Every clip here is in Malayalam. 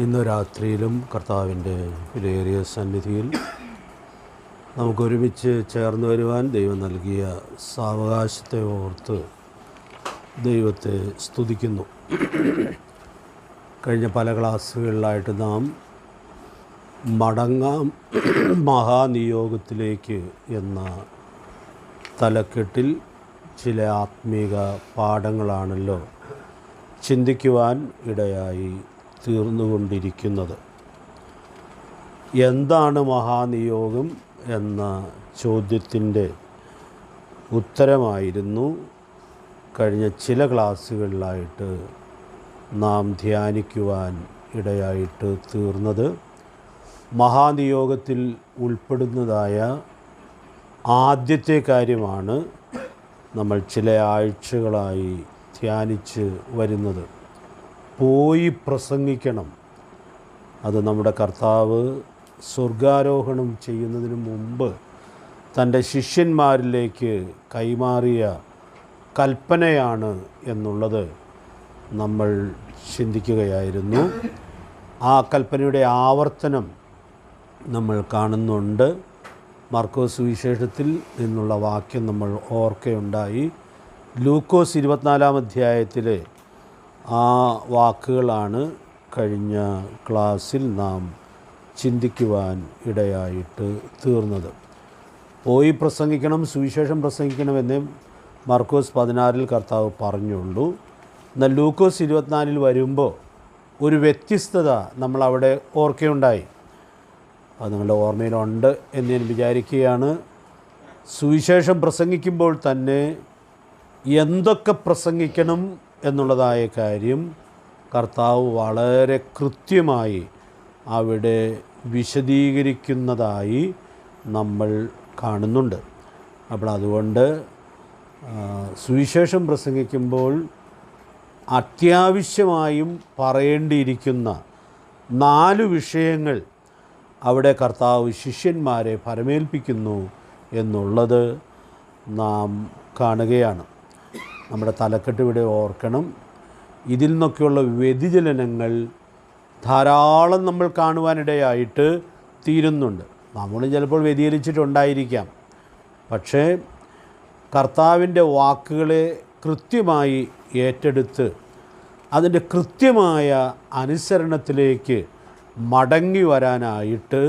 ഇന്ന് രാത്രിയിലും കർത്താവിൻ്റെ വിലയേറിയ സന്നിധിയിൽ നമുക്കൊരുമിച്ച് ചേർന്ന് വരുവാൻ ദൈവം നൽകിയ സാവകാശത്തെ ഓർത്ത് ദൈവത്തെ സ്തുതിക്കുന്നു. കഴിഞ്ഞ പല ക്ലാസ്സുകളിലായിട്ട് നാം മടങ്ങാം മഹാനിയോഗത്തിലേക്ക് എന്ന തലക്കെട്ടിൽ ചില ആത്മീക പാഠങ്ങളാണല്ലോ ചിന്തിക്കുവാൻ ഇടയായി തീർന്നുകൊണ്ടിരിക്കുന്നത്. എന്താണ് മഹാനിയോഗം എന്ന ചോദ്യത്തിൻ്റെ ഉത്തരമായിരുന്നു കഴിഞ്ഞ ചില ക്ലാസ്സുകളിലായിട്ട് നാം ധ്യാനിക്കുവാൻ ഇടയായിട്ട് തീർന്നത്. മഹാനിയോഗത്തിൽ ഉൾപ്പെടുന്നതായ ആദ്യത്തെ കാര്യമാണ് നമ്മൾ ചില ആഴ്ചകളായി ധ്യാനിച്ച് വരുന്നത്. പോയി പ്രസംഗിക്കണം. അത് നമ്മുടെ കർത്താവ് സ്വർഗാരോഹണം ചെയ്യുന്നതിന് മുമ്പ് തൻ്റെ ശിഷ്യന്മാരിലേക്ക് കൈമാറിയ കൽപ്പനയാണ് എന്നുള്ളത് നമ്മൾ ചിന്തിക്കുകയായിരുന്നു. ആ കൽപ്പനയുടെ ആവർത്തനം നമ്മൾ കാണുന്നുണ്ട്. മാർക്കോസ് സുവിശേഷത്തിൽ നിന്നുള്ള വാക്യം നമ്മൾ ഓർക്കുകയുണ്ടായി. ലൂക്കോസ് 24-ാം അധ്യായത്തിലെ ആ വാക്കുകളാണ് കഴിഞ്ഞ ക്ലാസ്സിൽ നാം ചിന്തിക്കുവാൻ ഇടയായിട്ട് തീർന്നത്. പോയി പ്രസംഗിക്കണം, സുവിശേഷം പ്രസംഗിക്കണമെന്നേ മാർക്കോസ് 16-ൽ കർത്താവ് പറഞ്ഞുള്ളൂ. എന്നാൽ ലൂക്കോസ് 24-ൽ വരുമ്പോൾ ഒരു വ്യത്യസ്തത നമ്മളവിടെ ഓർക്കുകയുണ്ടായി. അത് നിങ്ങളുടെ ഓർമ്മയിലുണ്ട് എന്ന് ഞാൻ വിചാരിക്കുകയാണ്. സുവിശേഷം പ്രസംഗിക്കുമ്പോൾ തന്നെ എന്തൊക്കെ പ്രസംഗിക്കണം എന്നുള്ളതായ കാര്യം കർത്താവ് വളരെ കൃത്യമായി അവിടെ വിശദീകരിക്കുന്നതായി നമ്മൾ കാണുന്നുണ്ട്. അപ്പോൾ അതുകൊണ്ട് സുവിശേഷം പ്രസംഗിക്കുമ്പോൾ അത്യാവശ്യമായും പറയേണ്ടിയിരിക്കുന്ന 4 വിഷയങ്ങൾ അവിടെ കർത്താവ് ശിഷ്യന്മാരെ ഫലമേൽപ്പിക്കുന്നു എന്നുള്ളത് നാം കാണുകയാണ്. നമ്മുടെ തലക്കെട്ട് ഇവിടെ ഓർക്കണം. ഇതിൽ നിന്നൊക്കെയുള്ള വ്യതിചലനങ്ങൾ ധാരാളം നമ്മൾ കാണുവാനിടയായിട്ട് തീരുന്നുണ്ട്. നമ്മളും ചിലപ്പോൾ വ്യതിചലിച്ചിട്ടുണ്ടായിരിക്കാം. പക്ഷേ കർത്താവിൻ്റെ വാക്കുകളെ കൃത്യമായി ഏറ്റെടുത്ത് അതിൻ്റെ കൃത്യമായ അനുസരണത്തിലേക്ക് മടങ്ങി വരാനായിട്ട്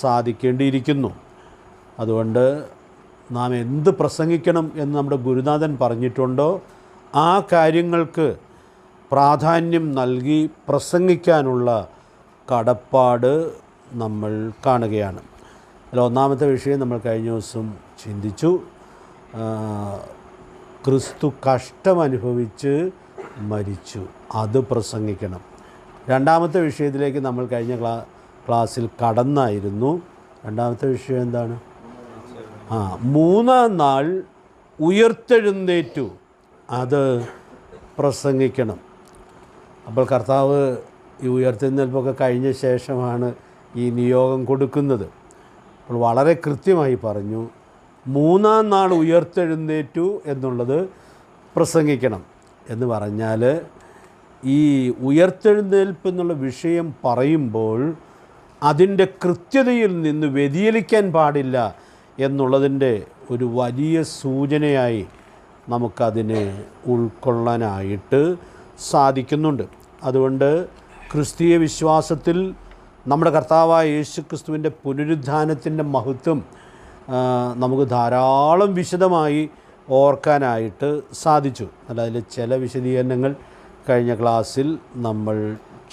സാധിക്കേണ്ടിയിരിക്കുന്നു. അതുകൊണ്ട് നാം എന്ത് പ്രസംഗിക്കണം എന്ന് നമ്മുടെ ഗുരുനാഥൻ പറഞ്ഞിട്ടുണ്ടോ ആ കാര്യങ്ങൾക്ക് പ്രാധാന്യം നൽകി പ്രസംഗിക്കാനുള്ള കടപ്പാട് നമ്മൾ കാണുകയാണ്. അതിൽ ഒന്നാമത്തെ വിഷയം നമ്മൾ കഴിഞ്ഞ ദിവസം ചിന്തിച്ചു. ക്രിസ്തു കഷ്ടമനുഭവിച്ച് മരിച്ചു, അത് പ്രസംഗിക്കണം. രണ്ടാമത്തെ വിഷയത്തിലേക്ക് നമ്മൾ കഴിഞ്ഞ ക്ലാസ്സിൽ കടന്നായിരുന്നു. രണ്ടാമത്തെ വിഷയം എന്താണ്? 3-ാം നാൾ ഉയർത്തെഴുന്നേറ്റു, അത് പ്രസംഗിക്കണം. അപ്പോൾ കർത്താവ് ഈ ഉയർത്തെഴുന്നേൽപ്പൊക്കെ കഴിഞ്ഞ ശേഷമാണ് ഈ നിയോഗം കൊടുക്കുന്നത്. അപ്പോൾ വളരെ കൃത്യമായി പറഞ്ഞു, 3-ാം നാൾ ഉയർത്തെഴുന്നേറ്റു എന്നുള്ളത് പ്രസംഗിക്കണം. എന്ന് പറഞ്ഞാൽ ഈ ഉയർത്തെഴുന്നേൽപ്പ് എന്നുള്ള വിഷയം പറയുമ്പോൾ അതിൻ്റെ കൃത്യതയിൽ നിന്ന് വ്യതിചലിക്കാൻ പാടില്ല എന്നുള്ളതിൻ്റെ ഒരു വലിയ സൂചനയായി നമുക്കതിനെ ഉൾക്കൊള്ളാനായിട്ട് സാധിക്കുന്നുണ്ട്. അതുകൊണ്ട് ക്രിസ്തീയ വിശ്വാസത്തിൽ നമ്മുടെ കർത്താവായ യേശുക്രിസ്തുവിൻ്റെ പുനരുദ്ധാനത്തിൻ്റെ മഹത്വം നമുക്ക് ധാരാളം വിശദമായി ഓർക്കാനായിട്ട് സാധിച്ചു. അല്ല, അതിൽ ചില വിശദീകരണങ്ങൾ കഴിഞ്ഞ ക്ലാസ്സിൽ നമ്മൾ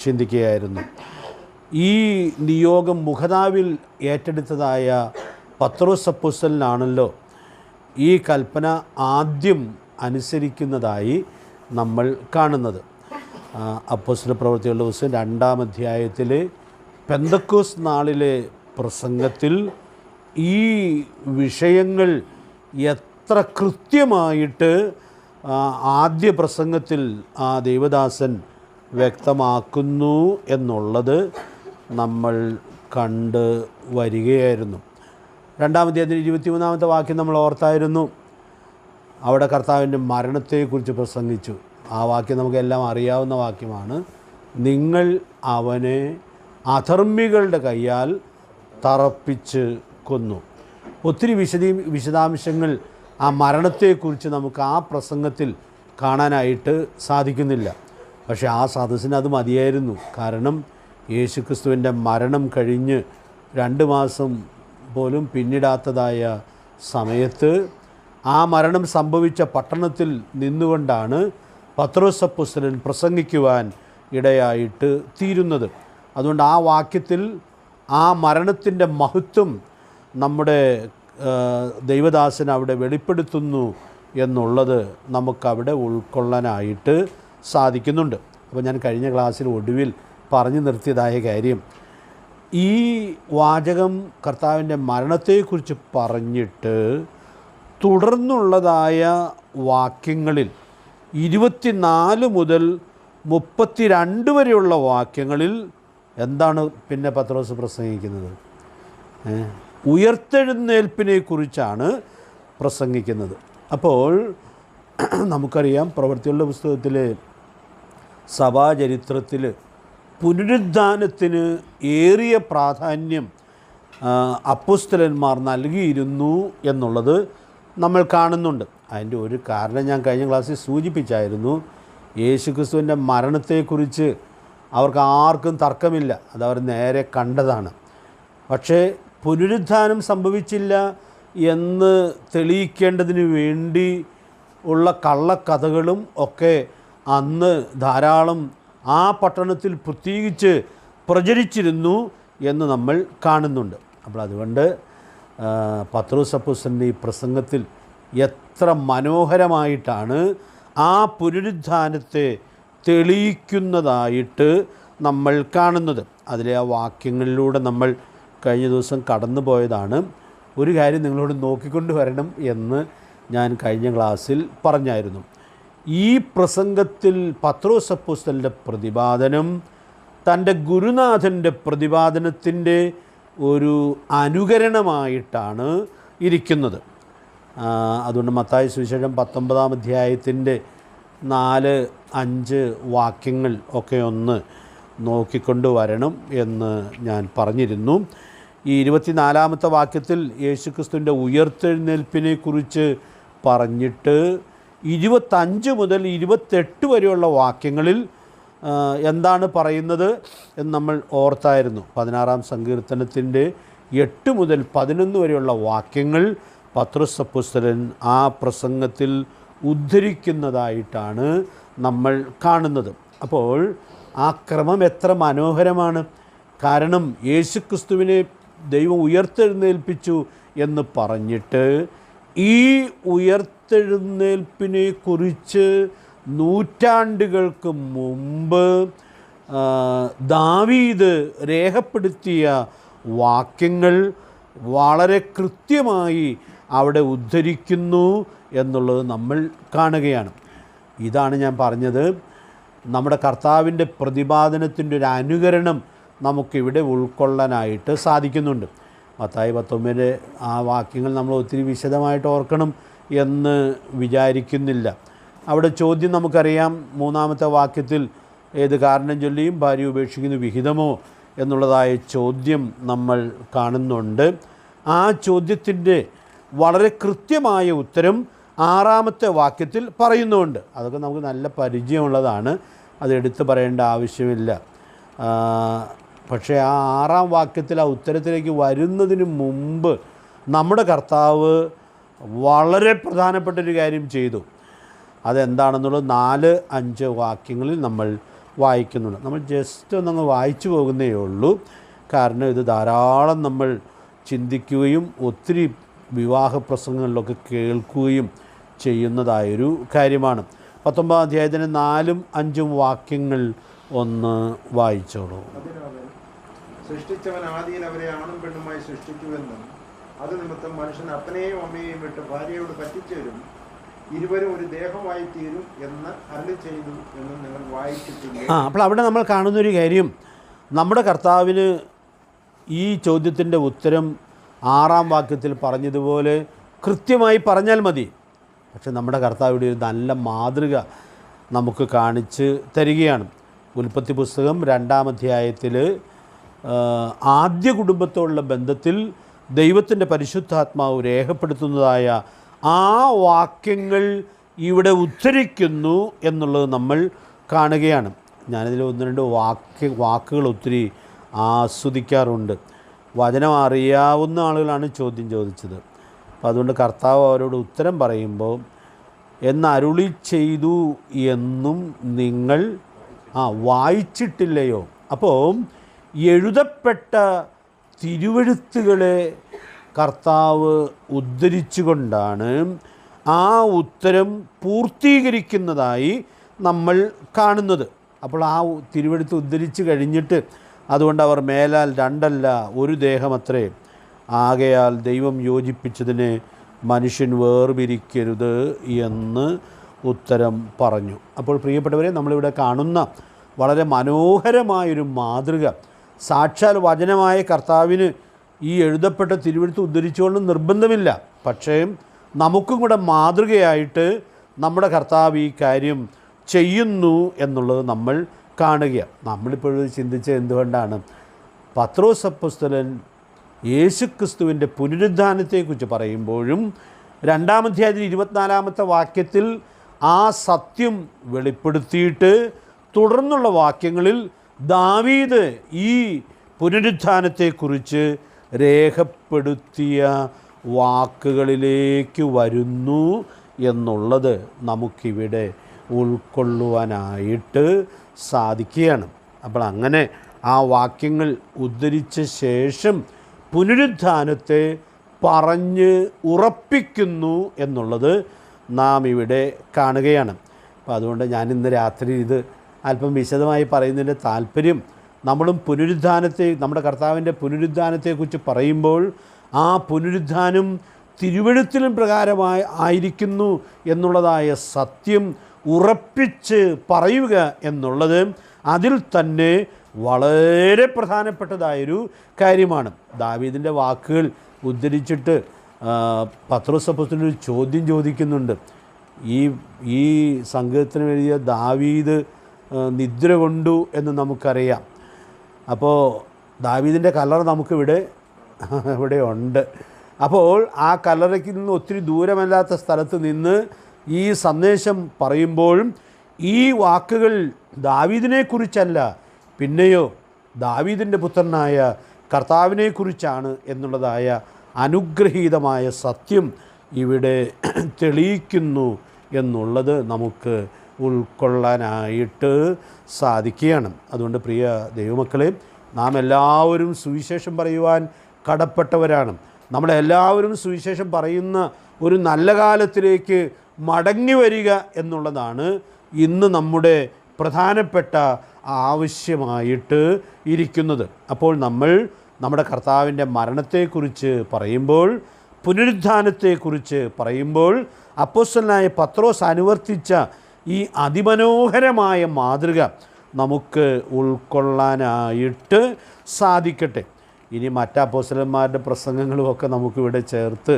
ചിന്തിക്കുകയായിരുന്നു. ഈ നിയോഗം മുഖതാവിൽ ഏറ്റെടുത്തതായ പത്രോസ് അപ്പോസ്തലനാണല്ലോ ഈ കൽപ്പന ആദ്യം അനുസരിക്കുന്നതായി നമ്മൾ കാണുന്നത്. അപ്പോസ്തല പ്രവൃത്തികളുടെ പുസ്തകം 2-ാം അധ്യായത്തിലെ പെന്തക്കോസ്ത് നാളിലെ പ്രസംഗത്തിൽ ഈ വിഷയങ്ങൾ എത്ര കൃത്യമായിട്ട് ആദ്യ പ്രസംഗത്തിൽ ആ ദൈവദാസൻ വ്യക്തമാക്കുന്നു എന്നുള്ളത് നമ്മൾ കണ്ട് വരികയായിരുന്നു. 2-ാം അധ്യായത്തിൽ 23-ാമത്തെ വാക്യം നമ്മൾ ഓർത്തായിരുന്നു. അവിടെ കർത്താവിൻ്റെ മരണത്തെക്കുറിച്ച് പ്രസംഗിച്ചു. ആ വാക്യം നമുക്കെല്ലാം അറിയാവുന്ന വാക്യമാണ്. നിങ്ങൾ അവനെ അധർമ്മികളുടെ കയ്യാൽ തറപ്പിച്ച് കൊന്നു. ഒത്തിരി വിശദാംശങ്ങൾ ആ മരണത്തെക്കുറിച്ച് നമുക്ക് ആ പ്രസംഗത്തിൽ കാണാനായിട്ട് സാധിക്കുന്നില്ല. പക്ഷേ ആ സദസ്സിന് അത് മതിയായിരുന്നു. കാരണം യേശുക്രിസ്തുവിൻ്റെ മരണം കഴിഞ്ഞ് 2 മാസം പോലും പിന്നിടാത്തതായ സമയത്ത് ആ മരണം സംഭവിച്ച പട്ടണത്തിൽ നിന്നുകൊണ്ടാണ് പത്രോസ് അപ്പോസ്തലൻ പ്രസംഗിക്കുവാൻ ഇടയായിട്ട് തീരുന്നത്. അതുകൊണ്ട് ആ വാക്യത്തിൽ ആ മരണത്തിൻ്റെ മഹത്വം നമ്മുടെ ദൈവദാസൻ അവിടെ വെളിപ്പെടുത്തുന്നു എന്നുള്ളത് നമുക്കവിടെ ഉൾക്കൊള്ളാനായിട്ട് സാധിക്കുന്നുണ്ട്. അപ്പോൾ ഞാൻ കഴിഞ്ഞ ക്ലാസ്സിൽ ഒടുവിൽ പറഞ്ഞു നിർത്തിയതായ കാര്യം, ഈ വാചകം കർത്താവിൻ്റെ മരണത്തെക്കുറിച്ച് പറഞ്ഞിട്ട് തുടർന്നുള്ളതായ വാക്യങ്ങളിൽ 24 മുതൽ 32 വരെയുള്ള വാക്യങ്ങളിൽ എന്താണ് പിന്നെ പത്രോസ് പ്രസംഗിക്കുന്നത്? ഉയർത്തെഴുന്നേൽപ്പിനെ കുറിച്ചാണ് പ്രസംഗിക്കുന്നത്. അപ്പോൾ നമുക്കറിയാം, പ്രവൃത്തികളുടെ പുസ്തകത്തിൽ സഭാചരിത്രത്തിൽ പുനരുദ്ധാനത്തിന് ഏറിയ പ്രാധാന്യം അപ്പോസ്തലന്മാർ നൽകിയിരുന്നു എന്നുള്ളത് നമ്മൾ കാണുന്നുണ്ട്. അതിൻ്റെ ഒരു കാരണം ഞാൻ കഴിഞ്ഞ ക്ലാസ്സിൽ സൂചിപ്പിച്ചായിരുന്നു. യേശുക്രിസ്തുവിൻ്റെ മരണത്തെക്കുറിച്ച് അവർക്ക് ആർക്കും തർക്കമില്ല, അതവർ നേരെ കണ്ടതാണ്. പക്ഷേ പുനരുദ്ധാനം സംഭവിച്ചില്ല എന്ന് തെളിയിക്കേണ്ടതിന് വേണ്ടി ഉള്ള കള്ളക്കഥകളും ഒക്കെ അന്ന് ധാരാളം ആ പട്ടണത്തിൽ പ്രത്യേകിച്ച് പ്രചരിച്ചിരുന്നു എന്ന് നമ്മൾ കാണുന്നുണ്ട്. അപ്പോൾ അതുകൊണ്ട് പത്രോസ് അപ്പോസ്തലൻ്റെ ഈ പ്രസംഗത്തിൽ എത്ര മനോഹരമായിട്ടാണ് ആ പുനരുദ്ധാനത്തെ തെളിയിക്കുന്നതായിട്ട് നമ്മൾ കാണുന്നത്. അതിലെ ആ വാക്യങ്ങളിലൂടെ നമ്മൾ കഴിഞ്ഞ ദിവസം കടന്നു പോയതാണ്. ഒരു കാര്യം നിങ്ങളോട് നോക്കിക്കൊണ്ട് വരണം എന്ന് ഞാൻ കഴിഞ്ഞ ക്ലാസ്സിൽ പറഞ്ഞായിരുന്നു. ഈ പ്രസംഗത്തിൽ പത്രോസ് അപ്പോസ്തലൻ്റെ പ്രതിപാദനം തൻ്റെ ഗുരുനാഥൻ്റെ പ്രതിപാദനത്തിൻ്റെ ഒരു അനുകരണമായിട്ടാണ് ഇരിക്കുന്നത്. അതുകൊണ്ട് മത്തായി സുവിശേഷം 19-ാം അധ്യായത്തിൻ്റെ 4-5 വാക്യങ്ങൾ ഒക്കെ ഒന്ന് നോക്കിക്കൊണ്ട് വരണം എന്ന് ഞാൻ പറഞ്ഞിരുന്നു. ഈ 24-ാമത്തെ വാക്യത്തിൽ യേശുക്രിസ്തുവിൻ്റെ ഉയർത്തെഴുന്നേൽപ്പിനെ കുറിച്ച് പറഞ്ഞിട്ട് 25 മുതൽ 28 വരെയുള്ള വാക്യങ്ങളിൽ എന്താണ് പറയുന്നത് എന്ന് നമ്മൾ ഓർത്തായിരുന്നു. 16-ാം സങ്കീർത്തനത്തിൻ്റെ 8 മുതൽ 11 വരെയുള്ള വാക്യങ്ങൾ പത്രോസ് അപ്പോസ്തലൻ ആ പ്രസംഗത്തിൽ ഉദ്ധരിക്കുന്നതായിട്ടാണ് നമ്മൾ കാണുന്നത്. അപ്പോൾ ആ ക്രമം എത്ര മനോഹരമാണ്! കാരണം യേശുക്രിസ്തുവിനെ ദൈവം ഉയർത്തെഴുന്നേൽപ്പിച്ചു എന്ന് പറഞ്ഞിട്ട് ഈ ഉയർത്തെഴുന്നേൽപ്പിനെ കുറിച്ച് നൂറ്റാണ്ടുകൾക്ക് മുമ്പ് ദാവീദ് രേഖപ്പെടുത്തിയ വാക്യങ്ങൾ വളരെ കൃത്യമായി അവിടെ ഉദ്ധരിക്കുന്നു എന്നുള്ളത് നമ്മൾ കാണുകയാണ്. ഇതാണ് ഞാൻ പറഞ്ഞത്, നമ്മുടെ കർത്താവിൻ്റെ പ്രതിപാദനത്തിൻ്റെ ഒരു അനുകരണം നമുക്കിവിടെ ഉൾക്കൊള്ളാനായിട്ട് സാധിക്കുന്നുണ്ട്. മത്തായി 19 ആ വാക്യങ്ങൾ നമ്മൾ ഒത്തിരി വിശദമായിട്ട് ഓർക്കണം എന്ന് വിചാരിക്കുന്നില്ല. അവിടെ ചോദ്യം നമുക്കറിയാം. 3-ാമത്തെ വാക്യത്തിൽ ഏത് കാരണം ചൊല്ലിയും ഭാര്യ ഉപേക്ഷിക്കുന്ന വിഹിതമോ എന്നുള്ളതായ ചോദ്യം നമ്മൾ കാണുന്നുണ്ട്. ആ ചോദ്യത്തിൻ്റെ വളരെ കൃത്യമായ ഉത്തരം 6-ാമത്തെ വാക്യത്തിൽ പറയുന്നുണ്ട്. അതൊക്കെ നമുക്ക് നല്ല പരിചയമുള്ളതാണ്, അത് എടുത്തു പറയേണ്ട ആവശ്യമില്ല. പക്ഷേ ആ 6-ാം വാക്യത്തിൽ ആ ഉത്തരത്തിലേക്ക് വരുന്നതിന് മുമ്പ് നമ്മുടെ കർത്താവ് വളരെ പ്രധാനപ്പെട്ടൊരു കാര്യം ചെയ്തു. അതെന്താണെന്നുള്ളത് 4-5 വാക്യങ്ങളിൽ നമ്മൾ വായിക്കുന്നുണ്ട്. നമ്മൾ ജസ്റ്റ് ഒന്നങ്ങ് വായിച്ചു പോകുന്നേ ഉള്ളൂ. കാരണം ഇത് ധാരാളം നമ്മൾ ചിന്തിക്കുകയും ഒത്തിരി വിവാഹ പ്രസംഗങ്ങളിലൊക്കെ കേൾക്കുകയും ചെയ്യുന്നതായൊരു കാര്യമാണ്. 19-ാം അധ്യായത്തിന് 4-5 വാക്യങ്ങൾ ഒന്ന് വായിച്ചോളൂ. സൃഷ്ടിച്ചവൻ ആദിയിൽ അവരെ ആണും പെണ്ണുമായി സൃഷ്ടിച്ചുവെന്നും അത് നിമിത്തം മനുഷ്യൻ അപ്പനെയും അമ്മയെയും വിട്ട് ഭാര്യയോട് പറ്റിച്ചേരും, ഇരുവരും ഒരു ദേഹമായി തീരും എന്ന് അരുളി ചെയ്തു എന്ന് നിങ്ങൾ വായിച്ചിട്ടില്ലേ? അപ്പോൾ അവിടെ നമ്മൾ കാണുന്നൊരു കാര്യം, നമ്മുടെ കർത്താവിന് ഈ ചോദ്യത്തിൻ്റെ ഉത്തരം 6-ാം വാക്യത്തിൽ പറഞ്ഞതുപോലെ കൃത്യമായി പറഞ്ഞാൽ മതി. പക്ഷെ നമ്മുടെ കർത്താവിൻ്റെ ഒരു നല്ല മാതൃക നമുക്ക് കാണിച്ച് തരികയാണ്. ഉൽപ്പത്തി പുസ്തകം 2-ാം അധ്യായത്തിൽ ആദ്യ കുടുംബത്തോടുള്ള ബന്ധത്തിൽ ദൈവത്തിൻ്റെ പരിശുദ്ധാത്മാവ് രേഖപ്പെടുത്തുന്നതായ ആ വാക്യങ്ങൾ ഇവിടെ ഉദ്ധരിക്കുന്നു എന്നുള്ളത് നമ്മൾ കാണുകയാണ്. ഞാനിതിൽ 1-2 വാക്കുകൾ ഒത്തിരി ആസ്വദിക്കാറുണ്ട്. വചനം അറിയാവുന്ന ആളുകളാണ് ചോദ്യം ചോദിച്ചത്. അപ്പോൾ അതുകൊണ്ട് കർത്താവ് അവരോട് ഉത്തരം പറയുമ്പോൾ എന്നരുളി ചെയ്തു എന്നും നിങ്ങൾ വായിച്ചിട്ടില്ലയോ? അപ്പോൾ എഴുതപ്പെട്ട തിരുവെഴുത്തുകളെ കർത്താവ് ഉദ്ധരിച്ചുകൊണ്ടാണ് ആ ഉത്തരം പൂർത്തീകരിക്കുന്നതായി നമ്മൾ കാണുന്നത്. അപ്പോൾ ആ തിരുവെഴുത്ത് ഉദ്ധരിച്ച് കഴിഞ്ഞിട്ട് അതുകൊണ്ട് അവർ മേലാൽ 2 അല്ല 1 ദേഹമത്രേ, ആകയാൽ ദൈവം യോജിപ്പിച്ചതിനെ മനുഷ്യൻ വേർപിരിക്കരുത് എന്ന് ഉത്തരം പറഞ്ഞു. അപ്പോൾ പ്രിയപ്പെട്ടവരെ, നമ്മളിവിടെ കാണുന്ന വളരെ മനോഹരമായൊരു മാതൃക, സാക്ഷാൽ വചനമായ കർത്താവിന് ഈ എഴുതപ്പെട്ട തിരുവെഴുത്ത് ഉദ്ധരിച്ചുകൊണ്ട് നിർബന്ധമില്ല. പക്ഷേ നമുക്കും കൂടെ മാതൃകയായിട്ട് നമ്മുടെ കർത്താവ് ഈ കാര്യം ചെയ്യുന്നു എന്നുള്ളത് നമ്മൾ കാണുകയാണ്. നമ്മളിപ്പോഴും ചിന്തിച്ചത് എന്തുകൊണ്ടാണ് പത്രോസ് അപ്പോസ്തലൻ യേശുക്രിസ്തുവിൻ്റെ പുനരുദ്ധാനത്തെക്കുറിച്ച് പറയുമ്പോഴും 2-ാം അധ്യായത്തിൽ 24-ാമത്തെ വാക്യത്തിൽ ആ സത്യം വെളിപ്പെടുത്തിയിട്ട് തുടർന്നുള്ള വാക്യങ്ങളിൽ ദാവീദ് ഈ പുനരുദ്ധാനത്തെക്കുറിച്ച് രേഖപ്പെടുത്തിയ വാക്കുകളിലേക്ക് വരുന്നു എന്നുള്ളത് നമുക്കിവിടെ ഉൾക്കൊള്ളുവാനായിട്ട് സാധിക്കുകയാണ്. അപ്പോൾ അങ്ങനെ ആ വാക്യങ്ങൾ ഉദ്ധരിച്ച ശേഷം പുനരുദ്ധാനത്തെ പറഞ്ഞ് ഉറപ്പിക്കുന്നു എന്നുള്ളത് നാം ഇവിടെ കാണുകയാണ്. അപ്പോൾ അതുകൊണ്ട് ഞാൻ ഇന്ന് രാത്രി ഇത് അല്പം വിശദമായി പറയുന്നതിൻ്റെ താല്പര്യം, നമ്മളും പുനരുദ്ധാനത്തെ, നമ്മുടെ കർത്താവിൻ്റെ പുനരുദ്ധാനത്തെക്കുറിച്ച് പറയുമ്പോൾ ആ പുനരുദ്ധാനം തിരുവെഴുത്തിലും പ്രകാരമായി ആയിരിക്കുന്നു എന്നുള്ളതായ സത്യം ഉറപ്പിച്ച് പറയുക എന്നുള്ളത് അതിൽ തന്നെ വളരെ പ്രധാനപ്പെട്ടതായൊരു കാര്യമാണ്. ദാവീദിൻ്റെ വാക്കുകൾ ഉദ്ധരിച്ചിട്ട് പത്രോസ് അപ്പോസ്തലൻ ഒരു ചോദ്യം ചോദിക്കുന്നുണ്ട്. ഈ സംഘത്തിന് എഴുതിയ ദാവീദ് നിദ്ര കൊണ്ടു എന്ന് നമുക്കറിയാം. അപ്പോൾ ദാവീദിൻ്റെ കല്ലറ നമുക്കിവിടെ ഉണ്ട്. അപ്പോൾ ആ കല്ലറയ്ക്ക് നിന്ന് ഒത്തിരി ദൂരമല്ലാത്ത സ്ഥലത്ത് നിന്ന് ഈ സന്ദേശം പറയുമ്പോഴും ഈ വാക്കുകൾ ദാവീദിനെക്കുറിച്ചല്ല, പിന്നെയോ ദാവീദിൻ്റെ പുത്രനായ കർത്താവിനെക്കുറിച്ചാണ് എന്നുള്ളതായ അനുഗ്രഹീതമായ സത്യം ഇവിടെ തെളിയിക്കുന്നു എന്നുള്ളത് നമുക്ക് ഉൾക്കൊള്ളാനായിട്ട് സാധിക്കുകയാണ്. അതുകൊണ്ട് പ്രിയ ദൈവമക്കളെ, നാം എല്ലാവരും സുവിശേഷം പറയുവാൻ കടപ്പെട്ടവരാണ്. നമ്മളെല്ലാവരും സുവിശേഷം പറയുന്ന ഒരു നല്ല കാലത്തിലേക്ക് മടങ്ങി വരിക എന്നുള്ളതാണ് ഇന്ന് നമ്മുടെ പ്രധാനപ്പെട്ട ആവശ്യമായിട്ട് ഇരിക്കുന്നത്. അപ്പോൾ നമ്മൾ നമ്മുടെ കർത്താവിൻ്റെ മരണത്തെക്കുറിച്ച് പറയുമ്പോൾ, പുനരുദ്ധാനത്തെക്കുറിച്ച് പറയുമ്പോൾ അപ്പോസ്തലനായ പത്രോസ് അനുവർത്തിച്ച ഈ അതിമനോഹരമായ മാതൃക നമുക്ക് ഉൾക്കൊള്ളാനായിട്ട് സാധിക്കട്ടെ. ഇനി മറ്റ് അപ്പോസ്തലന്മാരുടെ പ്രസംഗങ്ങളുമൊക്കെ നമുക്കിവിടെ ചേർത്ത്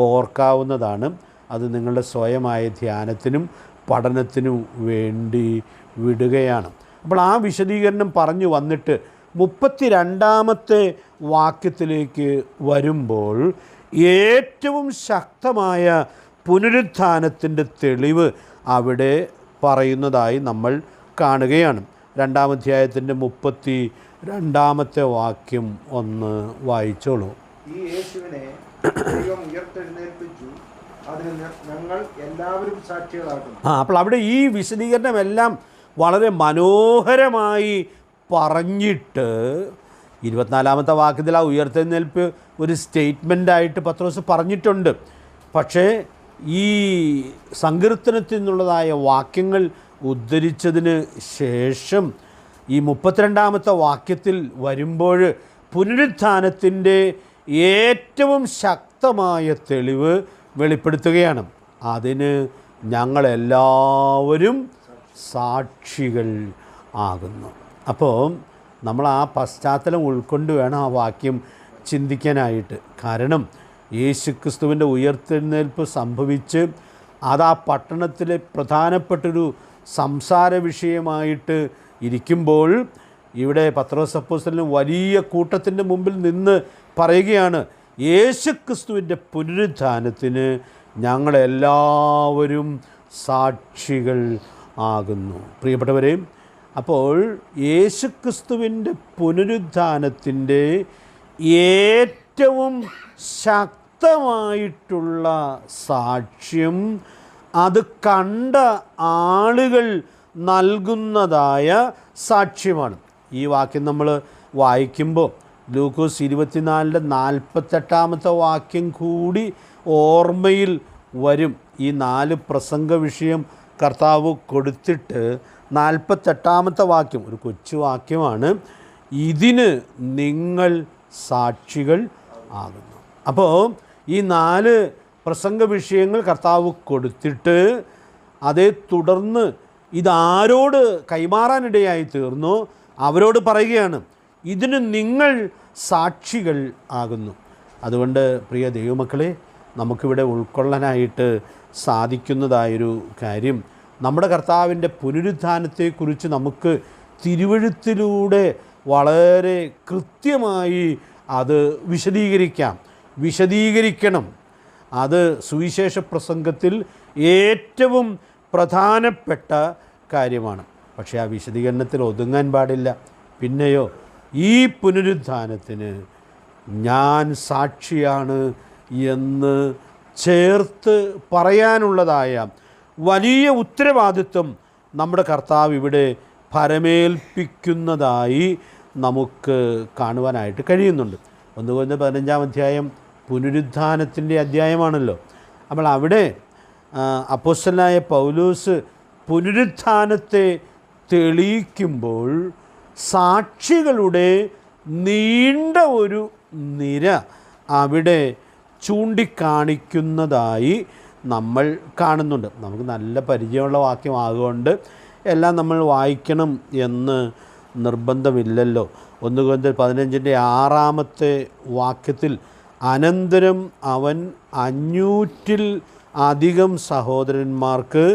ഓർക്കാവുന്നതാണ്. അത് നിങ്ങളുടെ സ്വയമായ ധ്യാനത്തിനും പഠനത്തിനും വേണ്ടി വിടുകയാണ്. അപ്പോൾ ആ വിശദീകരണം പറഞ്ഞു വന്നിട്ട് 32-ാമത്തെ വാക്യത്തിലേക്ക് വരുമ്പോൾ ഏറ്റവും ശക്തമായ പുനരുത്ഥാനത്തിൻ്റെ തെളിവ് അവിടെ പറയുന്നതായി നമ്മൾ കാണുകയാണ്. 2-ാം അധ്യായത്തിൻ്റെ 32-ാമത്തെ വാക്യം ഒന്ന് വായിച്ചോളൂ. ഈ യേശുവിനെ ദൈവം ഉയർത്തെഴുന്നേൽപ്പിച്ചു, അതിന് ഞങ്ങൾ എല്ലാവരും സാക്ഷികളാകുന്നു. അപ്പോൾ അവിടെ ഈ വിശദീകരണമെല്ലാം വളരെ മനോഹരമായി പറഞ്ഞിട്ട് 24-ാമത്തെ വാക്യത്തിൽ ആ ഉയർത്തെഴുന്നേൽപ്പ് ഒരു സ്റ്റേറ്റ്മെൻ്റായിട്ട് പത്രോസ് പറഞ്ഞിട്ടുണ്ട്. പക്ഷേ ഈ സങ്കീർത്തനത്തിൽ നിന്നുള്ളതായ വാക്യങ്ങൾ ഉദ്ധരിച്ചതിന് ശേഷം ഈ 32-ാമത്തെ വാക്യത്തിൽ വരുമ്പോൾ പുനരുത്ഥാനത്തിൻ്റെ ഏറ്റവും ശക്തമായ തെളിവ് വെളിപ്പെടുത്തുകയാണ്. അതിന് ഞങ്ങളെല്ലാവരും സാക്ഷികൾ ആകുന്നു. അപ്പോൾ നമ്മൾ ആ പശ്ചാത്തലം ഉൾക്കൊണ്ട് വേണം ആ വാക്യം ചിന്തിക്കാനായിട്ട്. കാരണം യേശുക്രിസ്തുവിൻ്റെ ഉയർത്തെഴുന്നേൽപ്പ് സംഭവിച്ച് അത് ആ പട്ടണത്തിലെ പ്രധാനപ്പെട്ടൊരു സംസാര വിഷയമായിട്ട് ഇരിക്കുമ്പോൾ ഇവിടെ പത്രോസ് അപ്പോസ്തലൻ വലിയ കൂട്ടത്തിൻ്റെ മുമ്പിൽ നിന്ന് പറയുകയാണ്, യേശുക്രിസ്തുവിൻ്റെ പുനരുത്ഥാനത്തിന് ഞങ്ങളെല്ലാവരും സാക്ഷികൾ ആകുന്നു. പ്രിയപ്പെട്ടവരെ, അപ്പോൾ യേശുക്രിസ്തുവിൻ്റെ പുനരുത്ഥാനത്തിൻ്റെ ഏറ്റവും ശക്തമായിട്ടുള്ള സാക്ഷ്യം അത് കണ്ട ആളുകൾ നൽകുന്നതായ സാക്ഷ്യമാണ്. ഈ വാക്യം നമ്മൾ വായിക്കുമ്പോൾ ലൂക്കോസ് 24:48 വാക്യം കൂടി ഓർമ്മയിൽ വരും. ഈ 4 പ്രസംഗ വിഷയം കർത്താവ് കൊടുത്തിട്ട് 48 വാക്യം ഒരു കൊച്ചു വാക്യമാണ്, ഇതിന് നിങ്ങൾ സാക്ഷികൾ ആകുന്നു. അപ്പോൾ ഈ 4 പ്രസംഗ വിഷയങ്ങൾ കർത്താവ് കൊടുത്തിട്ട് അതേ തുടർന്ന് ഇതാരോട് കൈമാറാനിടയായി തീർന്നു, അവരോട് പറയുകയാണ്, ഇതിന് നിങ്ങൾ സാക്ഷികൾ ആകുന്നു. അതുകൊണ്ട് പ്രിയ ദൈവമക്കളെ, നമുക്കിവിടെ ഉൾക്കൊള്ളാനായിട്ട് സാധിക്കുന്നതായൊരു കാര്യം, നമ്മുടെ കർത്താവിൻ്റെ പുനരുത്ഥാനത്തെക്കുറിച്ച് നമുക്ക് തിരുവെഴുത്തിലൂടെ വളരെ കൃത്യമായി അത് വിശദീകരിക്കണം. അത് സുവിശേഷ പ്രസംഗത്തിൽ ഏറ്റവും പ്രധാനപ്പെട്ട കാര്യമാണ്. പക്ഷേ ആ വിശദീകരണത്തിൽ ഒതുങ്ങാൻ പാടില്ല. പിന്നെയോ, ഈ പുനരുത്ഥാനത്തിന് ഞാൻ സാക്ഷിയാണ് എന്ന് ചേർത്ത് പറയാനുള്ളതായ വലിയ ഉത്തരവാദിത്വം നമ്മുടെ കർത്താവ് ഇവിടെ ഭരമേൽപ്പിക്കുന്നതായി നമുക്ക് കാണുവാനായിട്ട് കഴിയുന്നുണ്ട്. 1 കൊരിന്ത്യർ 15-ാം അധ്യായം പുനരുത്ഥാനത്തിൻ്റെ അധ്യായമാണല്ലോ. അപ്പോൾ അവിടെ അപ്പോസ്തലനായ പൗലോസ് പുനരുത്ഥാനത്തെ തെളിയിക്കുമ്പോൾ സാക്ഷികളുടെ നീണ്ട ഒരു നിര അവിടെ ചൂണ്ടിക്കാണിക്കുന്നതായി നമ്മൾ കാണുന്നുണ്ട്. നമുക്ക് നല്ല പരിചയമുള്ള വാക്യമാകൊണ്ട് എല്ലാം നമ്മൾ വായിക്കണം എന്ന് നിർബന്ധമില്ലല്ലോ. 1 കൊരിന്ത്യർ 15-ന്റെ 6 അനന്തരം അവൻ 500-ൽ അധികം സഹോദരന്മാർക്ക്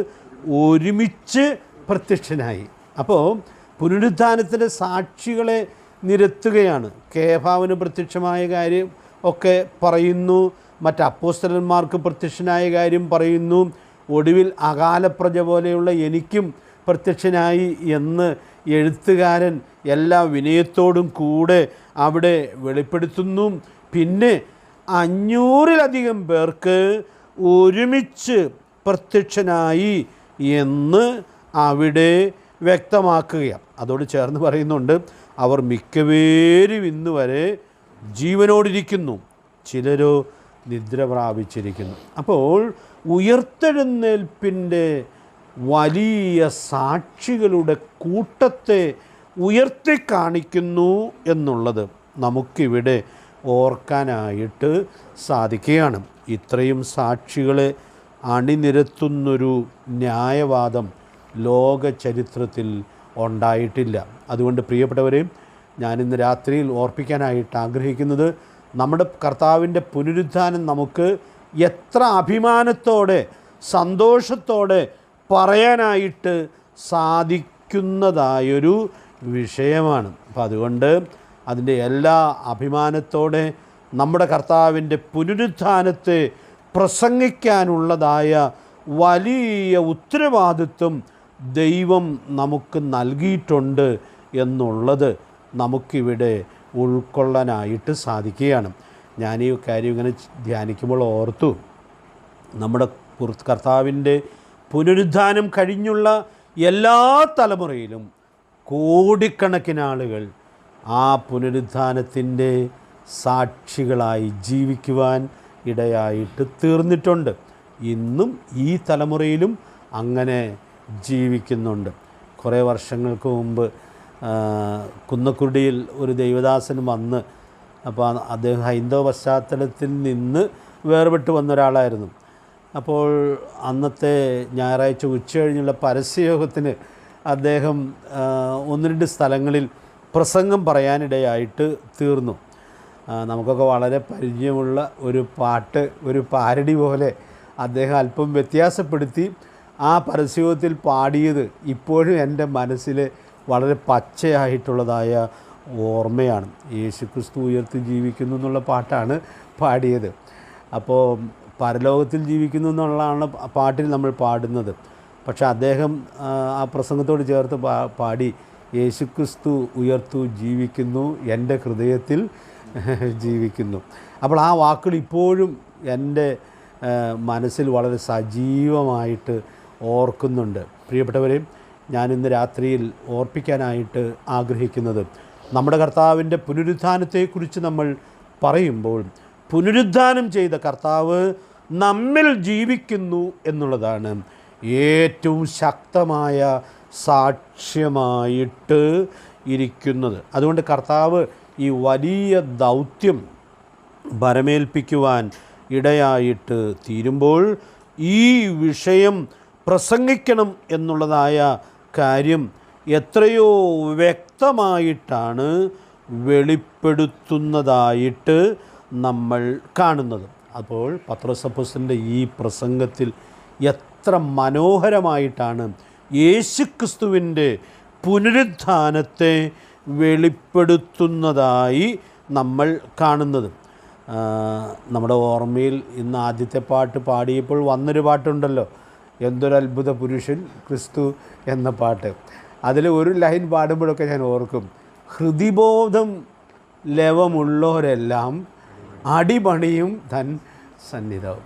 ഒരുമിച്ച് പ്രത്യക്ഷനായി. അപ്പോൾ പുനരുത്ഥാനത്തിൻ്റെ സാക്ഷികളെ നിരത്തുകയാണ്. കേഫാവിന് പ്രത്യക്ഷമായ കാര്യം ഒക്കെ പറയുന്നു, മറ്റ് അപ്പോസ്തലന്മാർക്ക് പ്രത്യക്ഷനായ കാര്യം പറയുന്നു, ഒടുവിൽ അകാലപ്രജ പോലെയുള്ള എനിക്കും പ്രത്യക്ഷനായി എന്ന് എഴുത്തുകാരൻ എല്ലാ വിനയത്തോടും കൂടെ അവിടെ വെളിപ്പെടുത്തുന്നു. പിന്നെ 500-ലധികം പേർക്ക് ഒരുമിച്ച് പ്രത്യക്ഷനായി എന്ന് അവിടെ വ്യക്തമാക്കുകയാണ്. അതോട് ചേർന്ന് പറയുന്നുണ്ട്, അവർ മിക്കവേരും ഇന്ന് വരെ ജീവനോടിരിക്കുന്നു, ചിലരോ നിദ്ര പ്രാപിച്ചിരിക്കുന്നു. അപ്പോൾ ഉയർത്തെഴുന്നേൽപ്പിൻ്റെ വലിയ സാക്ഷികളുടെ കൂട്ടത്തെ ഉയർത്തിക്കാണിക്കുന്നു എന്നുള്ളത് നമുക്കിവിടെ ഓർക്കാനായിട്ട് സാധിക്കുകയാണ്. ഇത്രയും സാക്ഷികളെ അണിനിരത്തുന്നൊരു ന്യായവാദം ലോക ചരിത്രത്തിൽ ഉണ്ടായിട്ടില്ല. അതുകൊണ്ട് പ്രിയപ്പെട്ടവരെ, ഞാനിന്ന് രാത്രിയിൽ ഓർപ്പിക്കാനായിട്ട് ആഗ്രഹിക്കുന്നത്, നമ്മുടെ കർത്താവിൻ്റെ പുനരുത്ഥാനം നമുക്ക് എത്ര അഭിമാനത്തോടെ സന്തോഷത്തോടെ പറയാനായിട്ട് സാധിക്കുന്നതായൊരു വിഷയമാണ്. അപ്പം അതുകൊണ്ട് അതിൻ്റെ എല്ലാ അഭിമാനത്തോടെ നമ്മുടെ കർത്താവിൻ്റെ പുനരുത്ഥാനത്തെ പ്രസംഗിക്കാനുള്ളതായ വലിയ ഉത്തരവാദിത്വം ദൈവം നമുക്ക് നൽകിയിട്ടുണ്ട് എന്നുള്ളത് നമുക്കിവിടെ ഉൾക്കൊള്ളാനായിട്ട് സാധിക്കുകയാണ്. ഞാൻ ഈ കാര്യം ഇങ്ങനെ ധ്യാനിക്കുമ്പോൾ ഓർത്തു, നമ്മുടെ കർത്താവിൻ്റെ പുനരുത്ഥാനം കഴിഞ്ഞുള്ള എല്ലാ തലമുറയിലും കോടിക്കണക്കിന് ആളുകൾ ആ പുനരുത്ഥാനത്തിൻ്റെ സാക്ഷികളായി ജീവിക്കുവാൻ ഇടയായിട്ട് തീർന്നിട്ടുണ്ട്. ഇന്നും ഈ തലമുറയിലും അങ്ങനെ ജീവിക്കുന്നുണ്ട്. കുറേ വർഷങ്ങൾക്ക് മുമ്പ് കുന്നക്കുടിയിൽ ഒരു ദൈവദാസൻ വന്ന്, അപ്പോൾ അദ്ദേഹം ഹൈന്ദവ പശ്ചാത്തലത്തിൽ നിന്ന് വേർപെട്ട് വന്ന ഒരാളായിരുന്നു. അപ്പോൾ അന്നത്തെ ഞായറാഴ്ച ഉച്ച കഴിഞ്ഞുള്ള പരസ്യയോഗത്തിന് അദ്ദേഹം 1-2 സ്ഥലങ്ങളിൽ പ്രസംഗം പറയാനിടയായിട്ട് തീർന്നു. നമുക്കൊക്കെ വളരെ പരിചയമുള്ള ഒരു പാട്ട്, ഒരു പാരഡി പോലെ അദ്ദേഹം അല്പം വ്യത്യാസപ്പെടുത്തി ആ പരസ്യയോഗത്തിൽ പാടിയത് ഇപ്പോഴും എൻ്റെ മനസ്സിൽ വളരെ പച്ചയായിട്ടുള്ളതായ ഓർമ്മയാണ്. യേശുക്രിസ്തു ഉയർത്തി ജീവിക്കുന്നു എന്നുള്ള പാട്ടാണ് പാടിയത്. അപ്പോൾ പരലോകത്തിൽ ജീവിക്കുന്നു എന്നുള്ളതാണ് പാട്ടിൽ നമ്മൾ പാടുന്നത്. പക്ഷേ അദ്ദേഹം ആ പ്രസംഗത്തോട് ചേർത്ത് പാടി യേശുക്രിസ്തു ഉയർത്തു ജീവിക്കുന്നു, എൻ്റെ ഹൃദയത്തിൽ ജീവിക്കുന്നു. അപ്പോൾ ആ വാക്കുകൾ ഇപ്പോഴും എൻ്റെ മനസ്സിൽ വളരെ സജീവമായിട്ട് ഓർക്കുന്നുണ്ട്. പ്രിയപ്പെട്ടവരെ, ഞാനിന്ന് രാത്രിയിൽ ഓർപ്പിക്കാനായിട്ട് ആഗ്രഹിക്കുന്നത്, നമ്മുടെ കർത്താവിൻ്റെ പുനരുത്ഥാനത്തെക്കുറിച്ച് നമ്മൾ പറയുമ്പോൾ പുനരുത്ഥാനം ചെയ്ത കർത്താവ് നമ്മിൽ ജീവിക്കുന്നു എന്നുള്ളതാണ് ഏറ്റവും ശക്തമായ സാക്ഷ്യമായിട്ട് ഇരിക്കുന്നത്. അതുകൊണ്ട് കർത്താവ് ഈ വലിയ ദൗത്യം ഭരമേൽപ്പിക്കുവാൻ ഇടയായിട്ട് തീരുമ്പോൾ ഈ വിഷയം പ്രസംഗിക്കണം എന്നുള്ളതായ കാര്യം എത്രയോ വ്യക്തമായിട്ടാണ് വെളിപ്പെടുത്തുന്നതായിട്ട് നമ്മൾ കാണുന്നത്. അപ്പോൾ പത്രോസ് അപ്പോസ്തലൻ്റെ ഈ പ്രസംഗത്തിൽ എത്ര മനോഹരമായിട്ടാണ് യേശുക്രിസ്തുവിൻ്റെ പുനരുത്ഥാനത്തെ വെളിപ്പെടുത്തുന്നതായി നമ്മൾ കാണുന്നത്. നമ്മുടെ ഓർമ്മയിൽ ഇന്ന് ആദ്യത്തെ പാട്ട് പാടിയപ്പോൾ വന്നൊരു പാട്ടുണ്ടല്ലോ, എന്തൊരത്ഭുത പുരുഷൻ ക്രിസ്തു എന്ന പാട്ട്. അതിൽ ഒരു ലൈൻ പാടുമ്പോഴൊക്കെ ഞാൻ ഓർക്കും, ഹൃദിബോധം ലവമുള്ളവരെല്ലാം അടിപണിയും തൻ സന്നിധവും.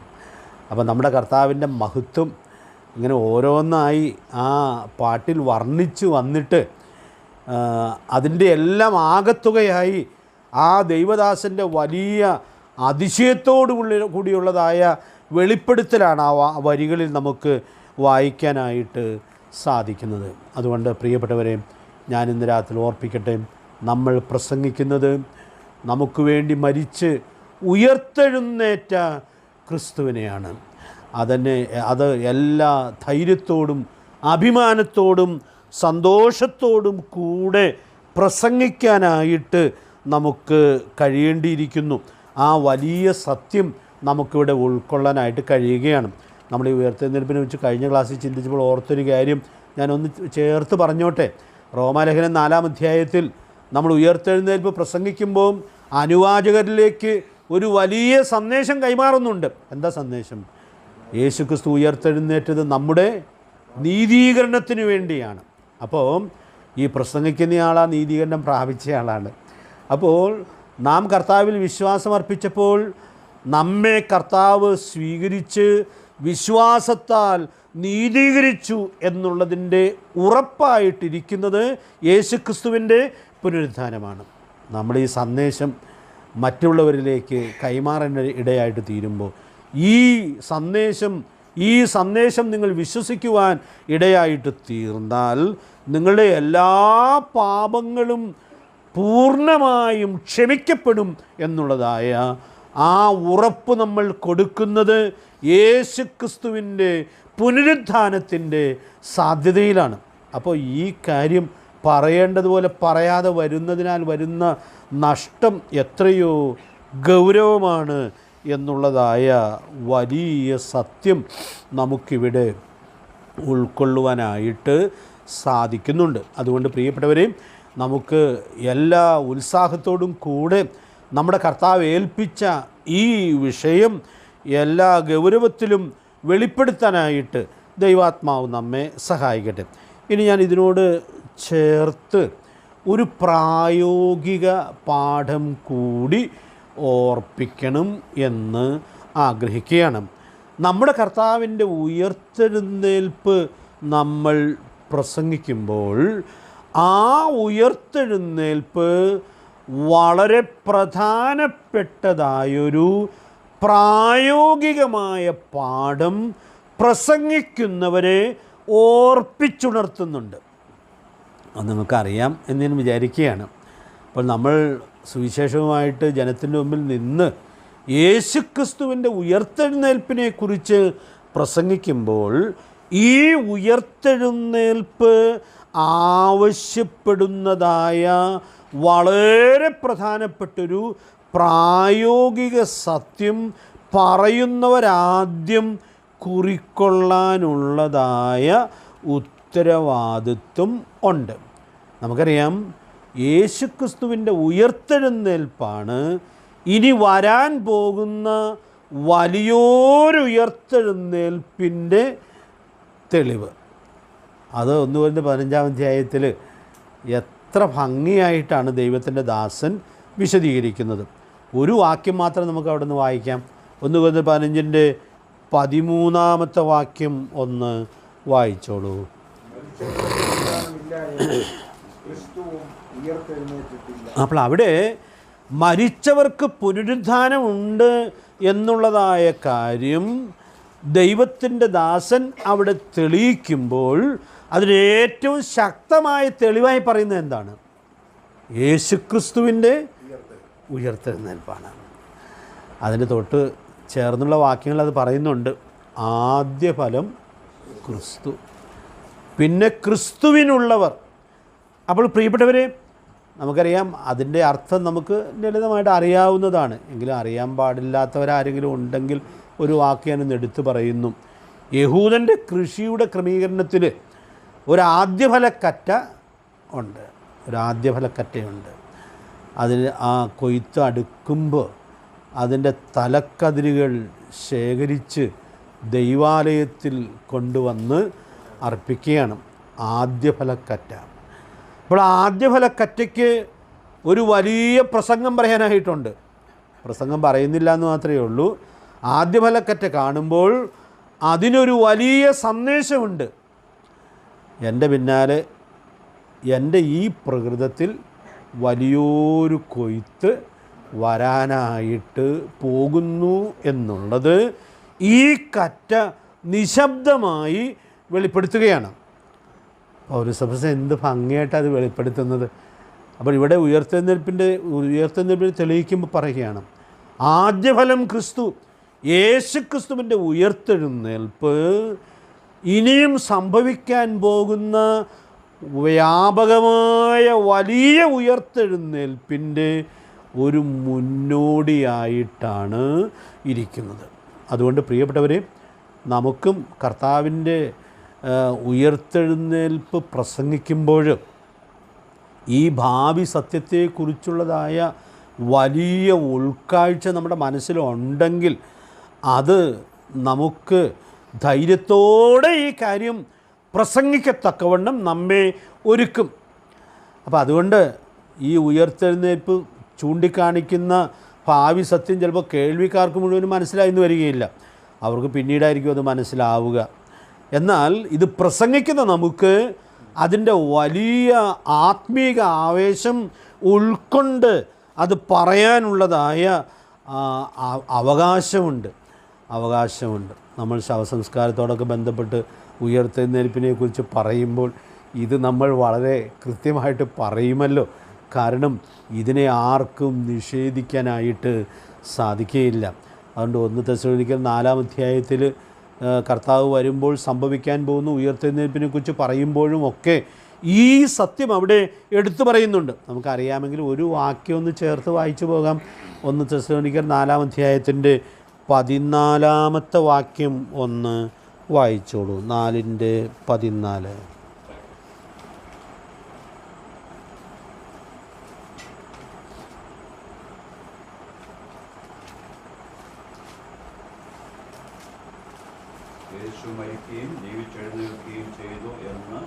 അപ്പോൾ നമ്മുടെ കർത്താവിൻ്റെ മഹത്വം ഇങ്ങനെ ഓരോന്നായി ആ പാട്ടിൽ വർണ്ണിച്ച് വന്നിട്ട് അതിൻ്റെ എല്ലാം ആകത്തുകയായി ആ ദൈവദാസൻ്റെ വലിയ അതിശയത്തോടു കൂടിയുള്ളതായ വെളിപ്പെടുത്തലാണ് ആ വരികളിൽ നമുക്ക് വായിക്കാനായിട്ട് സാധിക്കുന്നത്. അതുകൊണ്ട് പ്രിയപ്പെട്ടവരെ, ഞാനിന്ന് രാത്രി ഓർപ്പിക്കട്ടെ, നമ്മൾ പ്രസംഗിക്കുന്നത് നമുക്ക് വേണ്ടി മരിച്ച് ഉയർത്തെഴുന്നേറ്റ ക്രിസ്തുവിനെയാണ്. അത് എല്ലാ ധൈര്യത്തോടും അഭിമാനത്തോടും സന്തോഷത്തോടും കൂടെ പ്രസംഗിക്കാനായിട്ട് നമുക്ക് കഴിയേണ്ടിയിരിക്കുന്നു. ആ വലിയ സത്യം നമുക്കിവിടെ ഉൾക്കൊള്ളാനായിട്ട് കഴിയുകയാണ്. നമ്മൾ ഈ ഉയർത്തെഴുന്നേൽപ്പിനെ വെച്ച് കഴിഞ്ഞ ക്ലാസ്സിൽ ചിന്തിച്ചപ്പോൾ ഓർത്തൊരു കാര്യം ഞാനൊന്ന് ചേർത്ത് പറഞ്ഞോട്ടെ. റോമാലേഖനം 4-ാം അധ്യായത്തിൽ നമ്മൾ ഉയർത്തെഴുന്നേൽപ്പ് പ്രസംഗിക്കുമ്പോൾ അനുവാചകരിലേക്ക് ഒരു വലിയ സന്ദേശം കൈമാറുന്നുണ്ട്. എന്താ സന്ദേശം? യേശുക്രിസ്തു ഉയർത്തെഴുന്നേറ്റത് നമ്മുടെ നീതീകരണത്തിന് വേണ്ടിയാണ്. അപ്പോൾ ഈ പ്രസംഗിക്കുന്നയാൾ ആ നീതീകരണം പ്രാപിച്ചയാളാണ്. അപ്പോൾ നാം കർത്താവിൽ വിശ്വാസം അർപ്പിച്ചപ്പോൾ നമ്മെ കർത്താവ് സ്വീകരിച്ച് വിശ്വാസത്താൽ നീതീകരിച്ചു എന്നുള്ളതിൻ്റെ ഉറപ്പായിട്ടിരിക്കുന്നത് യേശുക്രിസ്തുവിൻ്റെ പുനരുത്ഥാനമാണ്. നമ്മൾ ഈ സന്ദേശം മറ്റുള്ളവരിലേക്ക് കൈമാറേണ്ട ഇടയായിട്ട് തീരുമ്പോൾ ഈ സന്ദേശം നിങ്ങൾ വിശ്വസിക്കുവാൻ ഇടയായിട്ട് തീർന്നാൽ നിങ്ങളുടെ എല്ലാ പാപങ്ങളും പൂർണ്ണമായും ക്ഷമിക്കപ്പെടും എന്നുള്ളതായ ആ ഉറപ്പ് നമ്മൾ കൊടുക്കുന്നത് യേശുക്രിസ്തുവിൻ്റെ പുനരുത്ഥാനത്തിൻ്റെ സാധ്യതയിലാണ്. അപ്പോൾ ഈ കാര്യം പറയേണ്ടതുപോലെ പറയാതെ വരുന്നതിനാൽ വരുന്ന നഷ്ടം എത്രയോ ഗൗരവമാണ് എന്നുള്ളതായ വലിയ സത്യം നമുക്കിവിടെ ഉൾക്കൊള്ളുവാനായിട്ട് സാധിക്കുന്നുണ്ട്. അതുകൊണ്ട് പ്രിയപ്പെട്ടവരെ, നമുക്ക് എല്ലാ ഉത്സാഹത്തോടും കൂടെ നമ്മുടെ കർത്താവ് ഏൽപ്പിച്ച ഈ വിഷയം എല്ലാ ഗൗരവത്തിലും വെളിപ്പെടുത്താനായിട്ട് ദൈവാത്മാവ് നമ്മെ സഹായിക്കട്ടെ. ഇനി ഞാൻ ഇതിനോട് ചേർത്ത് ഒരു പ്രായോഗിക പാഠം കൂടി ഓർപ്പിക്കണം എന്ന് ആഗ്രഹിക്കുകയാണ്. നമ്മുടെ കർത്താവിൻ്റെ ഉയർത്തെഴുന്നേൽപ്പ് നമ്മൾ പ്രസംഗിക്കുമ്പോൾ ആ ഉയർത്തെഴുന്നേൽപ്പ് വളരെ പ്രധാനപ്പെട്ടതായൊരു പ്രായോഗികമായ പാഠം പ്രസംഗിക്കുന്നവരെ ഓർപ്പിച്ചുണർത്തുന്നുണ്ട്. അത് നിങ്ങൾക്കറിയാം എന്ന് ഞാൻ വിചാരിക്കുകയാണ്. അപ്പോൾ നമ്മൾ സുവിശേഷവുമായിട്ട് ജനത്തിൻ്റെ മുമ്പിൽ നിന്ന് യേശുക്രിസ്തുവിൻ്റെ ഉയർത്തെഴുന്നേൽപ്പിനെക്കുറിച്ച് പ്രസംഗിക്കുമ്പോൾ ഈ ഉയർത്തെഴുന്നേൽപ്പ് ആവശ്യപ്പെടുന്നതായ വളരെ പ്രധാനപ്പെട്ടൊരു പ്രായോഗിക സത്യം പറയുന്നവരാദ്യം കുറിക്കൊള്ളാനുള്ളതായ ഉത്തരവാദിത്വം ഉണ്ട്. നമുക്കറിയാം യേശുക്രിസ്തുവിൻ്റെ ഉയർത്തെഴുന്നേൽപ്പാണ് ഇനി വരാൻ പോകുന്ന വലിയൊരു ഉയർത്തെഴുന്നേൽപ്പിൻ്റെ തെളിവ്. അത് 1 കൊരിന്ത്യർ 15-ാം അധ്യായത്തിൽ എത്ര ഭംഗിയായിട്ടാണ് ദൈവത്തിൻ്റെ ദാസൻ വിശദീകരിക്കുന്നത്. ഒരു വാക്യം മാത്രം നമുക്ക് അവിടെ നിന്ന് വായിക്കാം. 1 കൊരിന്ത്യർ 15-ന്റെ 13-ാമത്തെ വാക്യം ഒന്ന് വായിച്ചോളൂ. അപ്പോൾ അവിടെ മരിച്ചവർക്ക് പുനരുദ്ധാനമുണ്ട് എന്നുള്ളതായ കാര്യം ദൈവത്തിൻ്റെ ദാസൻ അവിടെ തെളിയിക്കുമ്പോൾ അതിലേറ്റവും ശക്തമായ തെളിവായി പറയുന്നത് എന്താണ്? യേശുക്രിസ്തുവിൻ്റെ ഉയർത്തെഴുന്നേൽപ്പാണ്. അതിന് തൊട്ട് ചേർന്നുള്ള വാക്യങ്ങൾ അത് പറയുന്നുണ്ട്. ആദ്യ ഫലം ക്രിസ്തു, പിന്നെ ക്രിസ്തുവിനുള്ളവർ. അപ്പോൾ പ്രിയപ്പെട്ടവരെ, നമുക്കറിയാം അതിൻ്റെ അർത്ഥം നമുക്ക് ലളിതമായിട്ട് അറിയാവുന്നതാണ്. എങ്കിലും അറിയാൻ പാടില്ലാത്തവരാരെങ്കിലും ഉണ്ടെങ്കിൽ ഒരു വാക്യം ഞാൻ എടുത്തു പറയുന്നു. യഹൂദൻ്റെ കൃഷിയുടെ ക്രമീകരണത്തിൽ ഒരാദ്യഫലക്കറ്റ ഉണ്ട്, ഒരാദ്യഫലക്കറ്റയുണ്ട്. അതിന് ആ കൊയ്ത്ത് അടുക്കുമ്പോൾ അതിൻ്റെ തലക്കതിരുകൾ ശേഖരിച്ച് ദൈവാലയത്തിൽ കൊണ്ടുവന്ന് അർപ്പിക്കുകയാണ് ആദ്യഫലക്കറ്റ. അപ്പോൾ ആദ്യഫലക്കറ്റയ്ക്ക് ഒരു വലിയ പ്രസംഗം പറയാനായിട്ടുണ്ട്. പ്രസംഗം പറയുന്നില്ല എന്ന് മാത്രമേ ഉള്ളൂ. ആദ്യഫലക്കറ്റ കാണുമ്പോൾ അതിനൊരു വലിയ സന്ദേശമുണ്ട്. എൻ്റെ പിന്നാലെ എൻ്റെ ഈ പ്രകൃതത്തിൽ വലിയൊരു കൊയ്ത്ത് വരാനായിട്ട് പോകുന്നു എന്നുള്ളത് ഈ കറ്റ നിശബ്ദമായി വെളിപ്പെടുത്തുകയാണ്. പൗരസഭ എന്ത് ഭംഗിയായിട്ട് അത് വെളിപ്പെടുത്തുന്നത്. അപ്പോൾ ഇവിടെ ഉയർത്തെഴുന്നേൽപ്പിനെ തെളിയിക്കുമ്പോൾ പറയുകയാണ് ആദ്യഫലം ക്രിസ്തു, യേശുക്രിസ്തുവിൻ്റെ ഉയർത്തെഴുന്നേൽപ്പ് ഇനിയും സംഭവിക്കാൻ പോകുന്ന വ്യാപകമായ വലിയ ഉയർത്തെഴുന്നേൽപ്പിൻ്റെ ഒരു മുന്നോടിയായിട്ടാണ് ഇരിക്കുന്നത്. അതുകൊണ്ട് പ്രിയപ്പെട്ടവരെ, നമുക്കും കർത്താവിൻ്റെ ഉയർത്തെഴുന്നേൽപ്പ് പ്രസംഗിക്കുമ്പോൾ ഈ ഭാവി സത്യത്തെക്കുറിച്ചുള്ളതായ വലിയ ഉൾക്കാഴ്ച നമ്മുടെ മനസ്സിലുണ്ടെങ്കിൽ അത് നമുക്ക് ധൈര്യത്തോടെ ഈ കാര്യം പ്രസംഗിക്കത്തക്കവണ്ണം നമ്മെ ഒരുക്കും. അപ്പോൾ അതുകൊണ്ട് ഈ ഉയർത്തെഴുന്നേൽപ്പ് ചൂണ്ടിക്കാണിക്കുന്ന ഭാവി സത്യം ചിലപ്പോൾ കേൾവിക്കാർക്ക് മുഴുവനും മനസ്സിലായെന്ന് വരികയില്ല, അവർക്ക് പിന്നീടായിരിക്കും അത് മനസ്സിലാവുക. എന്നാൽ ഇത് പ്രസംഗിക്കുന്ന നമുക്ക് അതിൻ്റെ വലിയ ആത്മീക ആവേശം ഉൾക്കൊണ്ട് അത് പറയാനുള്ളതായ അവകാശമുണ്ട്. നമ്മൾ ശവസംസ്കാരത്തോടൊക്കെ ബന്ധപ്പെട്ട് ഉയർത്തെഴുന്നേൽപ്പിനെക്കുറിച്ച് പറയുമ്പോൾ ഇത് നമ്മൾ വളരെ കൃത്യമായിട്ട് പറയുമല്ലോ. കാരണം ഇതിനെ ആർക്കും നിഷേധിക്കാനായിട്ട് സാധിക്കുകയില്ല. അതുകൊണ്ട് 1 തെസ്സലോനിക്കർ 4-ാം അധ്യായത്തിൽ കർത്താവ് വരുമ്പോൾ സംഭവിക്കാൻ പോകുന്ന ഉയർത്തെഴുന്നേൽപ്പിനെക്കുറിച്ച് പറയുമ്പോഴും ഒക്കെ ഈ സത്യം അവിടെ എടുത്തു പറയുന്നുണ്ട്. നമുക്കറിയാമെങ്കിൽ ഒരു വാക്യം ഒന്ന് ചേർത്ത് വായിച്ചു പോകാം. 1 തെസ്സലോനിക്കർ 4-ാം അധ്യായത്തിൻ്റെ 14-ാമത്തെ വാക്യം ഒന്ന് വായിച്ചോളൂ. 4:14. യേശു മരിക്കുകയും ജീവിച്ചെഴുന്നേൽക്കുകയും ചെയ്തു എന്ന്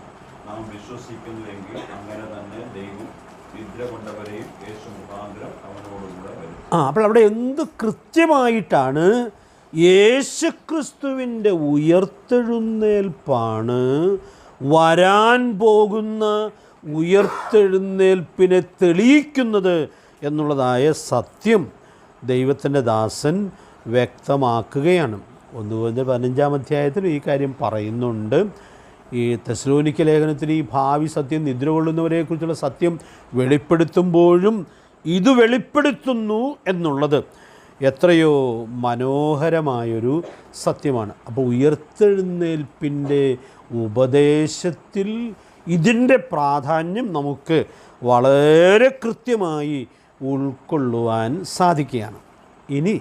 നാം വിശ്വസിക്കുന്നുവെങ്കിൽ അങ്ങനെ തന്നെ ദൈവം നിദ്ര കൊണ്ടവരെയും യേശു മുഖാന്തരം അവനോടുകൂടെ വരും. അപ്പോൾ അവിടെ എന്ത് കൃത്യമായിട്ടാണ് യേശുക്രിസ്തുവിൻ്റെ ഉയർത്തെഴുന്നേൽപ്പാണ് വരാൻ പോകുന്ന ഉയർത്തെഴുന്നേൽപ്പിനെ തെളിയിക്കുന്നത് എന്നുള്ളതായ സത്യം ദൈവത്തിൻ്റെ ദാസൻ വ്യക്തമാക്കുകയാണ്. 1 കൊരിന്ത്യർ 15-ാം അധ്യായത്തിൽ ഈ കാര്യം പറയുന്നുണ്ട്. ഈ തെസ്സലോനിക്ക ലേഖനത്തിൽ ഈ ഭാവി സത്യം, നിദ്ര കൊള്ളുന്നവരെക്കുറിച്ചുള്ള സത്യം വെളിപ്പെടുത്തുമ്പോഴും ഇത് വെളിപ്പെടുത്തുന്നു എന്നുള്ളത് എത്രയോ മനോഹരമായൊരു സത്യമാണ്. അപ്പോൾ ഉയർത്തെഴുന്നേൽപ്പിൻ്റെ ഉപദേശത്തിൽ ഇതിൻ്റെ പ്രാധാന്യം നമുക്ക് വളരെ കൃത്യമായി ഉൾക്കൊള്ളുവാൻ സാധിക്കുകയാണ്. ഇനി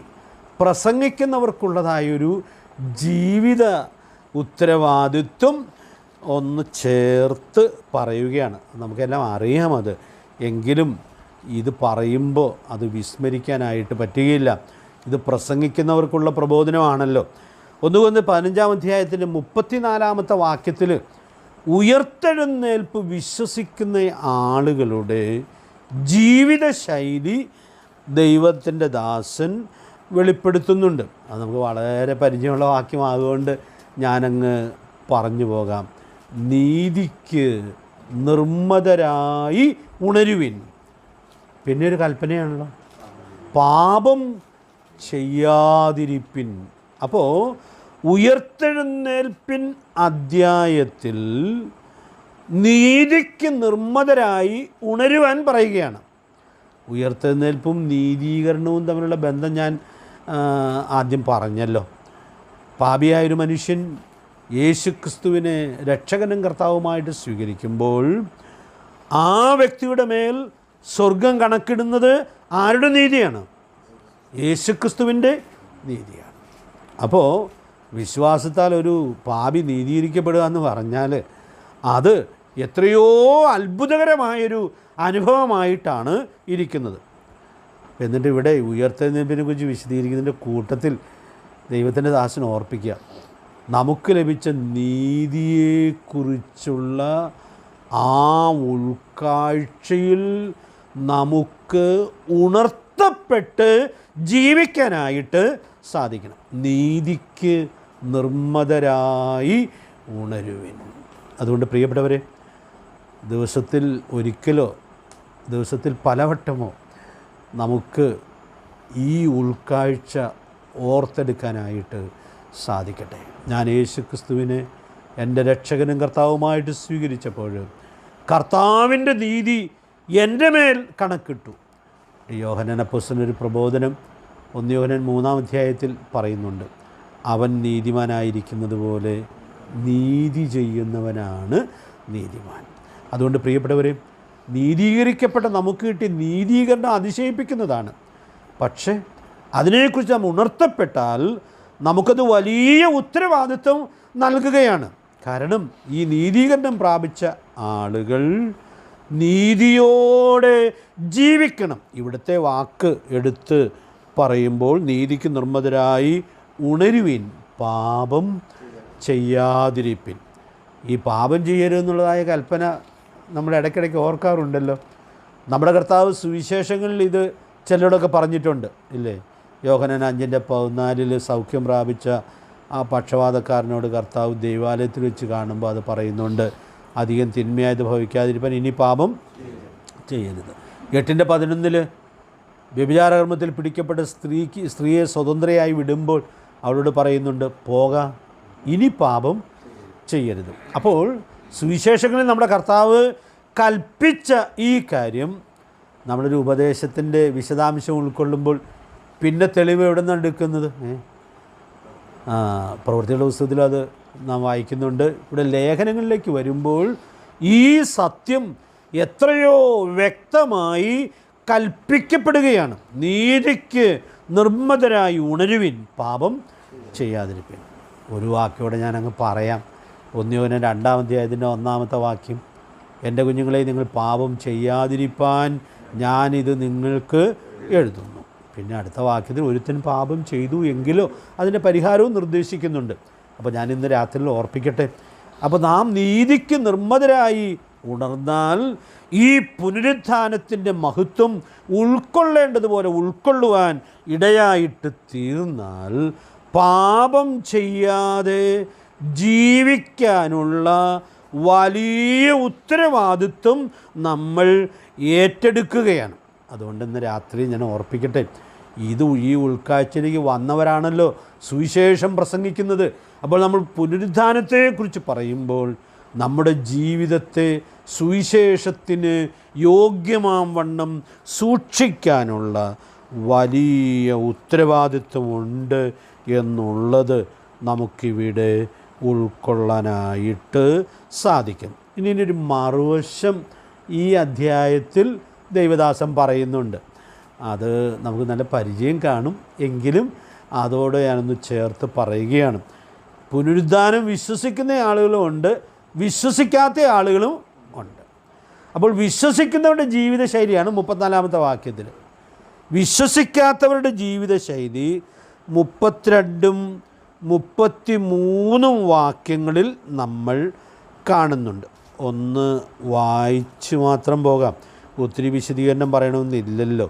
പ്രസംഗിക്കുന്നവർക്കുള്ളതായൊരു ജീവിത ഉത്തരവാദിത്വം ഒന്ന് ചേർത്ത് പറയുകയാണ്. നമുക്കെല്ലാം അറിയാം അത്, എങ്കിലും ഇത് പറയുമ്പോൾ അത് വിസ്മരിക്കാനായിട്ട് പറ്റുകയില്ല. ഇത് പ്രസംഗിക്കുന്നവർക്കുള്ള പ്രബോധനമാണല്ലോ. 1 15 അധ്യായത്തിൻ്റെ 34 വാക്യത്തിൽ ഉയർത്തെഴുന്നേൽപ്പ് വിശ്വസിക്കുന്ന ആളുകളുടെ ജീവിതശൈലി ദൈവത്തിൻ്റെ ദാസൻ വെളിപ്പെടുത്തുന്നുണ്ട്. അത് നമുക്ക് വളരെ പരിചയമുള്ള വാക്യമാകുകൊണ്ട് ഞാനങ്ങ് പറഞ്ഞു പോകാം. നീതിക്ക് നിർമ്മതരായി ഉണരുവിൻ. പിന്നെ ഒരു കൽപ്പനയാണല്ലോ, പാപം ചെയ്യാതിരിപ്പിൻ. അപ്പോൾ ഉയർത്തെഴുന്നേൽപ്പിൻ അദ്ധ്യായത്തിൽ നീതിക്ക് നിർമ്മതരായി ഉണരുവാൻ പറയുകയാണ്. ഉയർത്തെഴുന്നേൽപ്പും നീതീകരണവും തമ്മിലുള്ള ബന്ധം ഞാൻ ആദ്യം പറഞ്ഞല്ലോ. പാപിയായൊരു മനുഷ്യൻ യേശുക്രിസ്തുവിനെ രക്ഷകനും കർത്താവുമായിട്ട് സ്വീകരിക്കുമ്പോൾ ആ വ്യക്തിയുടെ മേൽ സ്വർഗം കണക്കിടുന്നത് ആരുടെ നീതിയാണ്? യേശുക്രിസ്തുവിൻ്റെ നീതിയാണ്. അപ്പോൾ വിശ്വാസത്താൽ ഒരു പാപി നീതീകരിക്കപ്പെടുക എന്ന് പറഞ്ഞാൽ അത് എത്രയോ അത്ഭുതകരമായൊരു അനുഭവമായിട്ടാണ് ഇരിക്കുന്നത്. എന്നിട്ട് ഇവിടെ ഉയർത്തെഴുന്നേൽപ്പിനെ കുറിച്ച് വിശദീകരിക്കുന്നതിൻ്റെ കൂട്ടത്തിൽ ദൈവത്തിൻ്റെ ദാസൻ ഓർപ്പിക്കുക, നമുക്ക് ലഭിച്ച നീതിയെക്കുറിച്ചുള്ള ആ ഉൾക്കാഴ്ചയിൽ നമുക്ക് ഉണർത്തപ്പെട്ട് ജീവിക്കാനായിട്ട് സാധിക്കണം. നീതിക്ക് നിർമ്മതരായി ഉണരുവിൻ. അതുകൊണ്ട് പ്രിയപ്പെട്ടവരെ, ദിവസത്തിൽ ഒരിക്കലോ ദിവസത്തിൽ പലവട്ടമോ നമുക്ക് ഈ ഉൾക്കാഴ്ച ഓർത്തെടുക്കാനായിട്ട് സാധിക്കട്ടെ. ഞാൻ യേശുക്രിസ്തുവിനെ എൻ്റെ രക്ഷകനും കർത്താവുമായിട്ട് സ്വീകരിച്ചപ്പോൾ കർത്താവിൻ്റെ നീതി എൻ്റെ മേൽ കണക്കിട്ടു. യോഹന്നാൻ അപ്പോസ്തലനൊരു പ്രബോധനം 1 യോഹന്നാൻ 3 അധ്യായത്തിൽ പറയുന്നുണ്ട്, അവൻ നീതിമാനായിരിക്കുന്നത് പോലെ നീതി ചെയ്യുന്നവനാണ് നീതിമാൻ. അതുകൊണ്ട് പ്രിയപ്പെട്ടവരെ, നീതീകരിക്കപ്പെട്ട നമുക്ക് കിട്ടിയ നീതീകരണം അതിശയിപ്പിക്കുന്നതാണ്. പക്ഷേ അതിനെക്കുറിച്ച് നാം ഉണർത്തപ്പെട്ടാൽ നമുക്കത് വലിയ ഉത്തരവാദിത്വം നൽകുകയാണ്. കാരണം ഈ നീതീകരണം പ്രാപിച്ച ആളുകൾ നീതിയോടെ ജീവിക്കണം. ഇവിടുത്തെ വാക്ക് എടുത്ത് പറയുമ്പോൾ നീതിക്ക് നിർമ്മതരായി ഉണരുവിൻ, പാപം ചെയ്യാതിരിപ്പിൻ. ഈ പാപം ചെയ്യരുതെന്നുള്ളതായ കൽപ്പന നമ്മൾ ഇടയ്ക്കിടയ്ക്ക് ഓർക്കാറുണ്ടല്ലോ. നമ്മുടെ കർത്താവ് സുവിശേഷങ്ങളിൽ ഇത് ചിലരോടൊക്കെ പറഞ്ഞിട്ടുണ്ട് ഇല്ലേ? യോഹന്നാൻ 5:14 സൗഖ്യം പ്രാപിച്ച ആ പക്ഷവാതക്കാരനോട് കർത്താവ് ദൈവാലയത്തിൽ വെച്ച് കാണുമ്പോൾ അത് പറയുന്നുണ്ട്, അധികം തിന്മയായത് ഭവിക്കാതിരിക്കാൻ ഇനി പാപം ചെയ്യരുത്. 8:11 വ്യഭിചാരകർമ്മത്തിൽ പിടിക്കപ്പെട്ട സ്ത്രീയെ സ്വതന്ത്രയായി വിടുമ്പോൾ അവളോട് പറയുന്നുണ്ട്, പോകാം, ഇനി പാപം ചെയ്യരുത്. അപ്പോൾ സുവിശേഷങ്ങളിൽ നമ്മുടെ കർത്താവ് കൽപ്പിച്ച ഈ കാര്യം നമ്മളൊരു ഉപദേശത്തിൻ്റെ വിശദാംശം ഉൾക്കൊള്ളുമ്പോൾ പിന്നെ തെളിവ് എവിടെ നിന്നാണ് എടുക്കുന്നത്? പ്രവൃത്തിയുടെ പുസ്തകത്തിൽ അത് നാം വായിക്കുന്നുണ്ട്. ഇവിടെ ലേഖനങ്ങളിലേക്ക് വരുമ്പോൾ ഈ സത്യം എത്രയോ വ്യക്തമായി കൽപ്പിക്കപ്പെടുകയാണ്. നീതിക്ക് നിർമ്മതരായി ഉണരുവിൻ, പാപം ചെയ്യാതിരിപ്പിൻ. ഒരു വാക്യോടെ ഞാനങ്ങ് പറയാം. 1 യോഹന്നാൻ 2 അധ്യായത്തിൻ്റെ 1 വാക്യം, എൻ്റെ കുഞ്ഞുങ്ങളെ, നിങ്ങൾ പാപം ചെയ്യാതിരിപ്പാൻ ഞാനിത് നിങ്ങൾക്ക് എഴുതുന്നു. പിന്നെ അടുത്ത വാക്യത്തിൽ ഒരുത്തൻ പാപം ചെയ്തു എങ്കിലോ അതിൻ്റെ പരിഹാരവും നിർദ്ദേശിക്കുന്നുണ്ട്. അപ്പോൾ ഞാൻ ഇന്ന് രാത്രിയിൽ ഓർപ്പിക്കട്ടെ. അപ്പോൾ നാം നീതിക്ക് നിർമ്മതരായി ഉണർന്നാൽ ഈ പുനരുത്ഥാനത്തിൻ്റെ മഹത്വം ഉൾക്കൊള്ളേണ്ടതുപോലെ ഉൾക്കൊള്ളുവാൻ ഇടയായിട്ട് തീർന്നാൽ പാപം ചെയ്യാതെ ജീവിക്കാനുള്ള വലിയ ഉത്തരവാദിത്വം നമ്മൾ ഏറ്റെടുക്കുകയാണ്. അതുകൊണ്ട് ഇന്ന് രാത്രി ഞാൻ ഓർപ്പിക്കട്ടെ, ഈ ഉൾക്കാഴ്ചയിലേക്ക് വന്നവരാണല്ലോ സുവിശേഷം പ്രസംഗിക്കുന്നത്. അപ്പോൾ നമ്മൾ പുനരുത്ഥാനത്തെക്കുറിച്ച് പറയുമ്പോൾ നമ്മുടെ ജീവിതത്തെ സുവിശേഷത്തിന് യോഗ്യമാം വണ്ണം സൂക്ഷിക്കാനുള്ള വലിയ ഉത്തരവാദിത്വമുണ്ട് എന്നുള്ളത് നമുക്കിവിടെ ഉൾക്കൊള്ളാനായിട്ട് സാധിക്കും. ഇനി ഒരു മറുവശം ഈ അധ്യായത്തിൽ ദൈവദാസൻ പറയുന്നുണ്ട്. അത് നമുക്ക് നല്ല പരിചയം കാണും, എങ്കിലും അതോടെ ഞാനൊന്ന് ചേർത്ത് പറയുകയാണ്. പുനരുദ്ധാനം വിശ്വസിക്കുന്ന ആളുകളുമുണ്ട്, വിശ്വസിക്കാത്ത ആളുകളും ഉണ്ട്. അപ്പോൾ വിശ്വസിക്കുന്നവരുടെ ജീവിതശൈലിയാണ് 34-ാമത്തെ വാക്യത്തിൽ. വിശ്വസിക്കാത്തവരുടെ ജീവിതശൈലി 32-ഉം 33-ഉം വാക്യങ്ങളിൽ നമ്മൾ കാണുന്നുണ്ട്. ഒന്ന് വായിച്ച് മാത്രം പോകാം, ഒത്തിരി വിശദീകരണം പറയണമെന്നില്ലല്ലോ.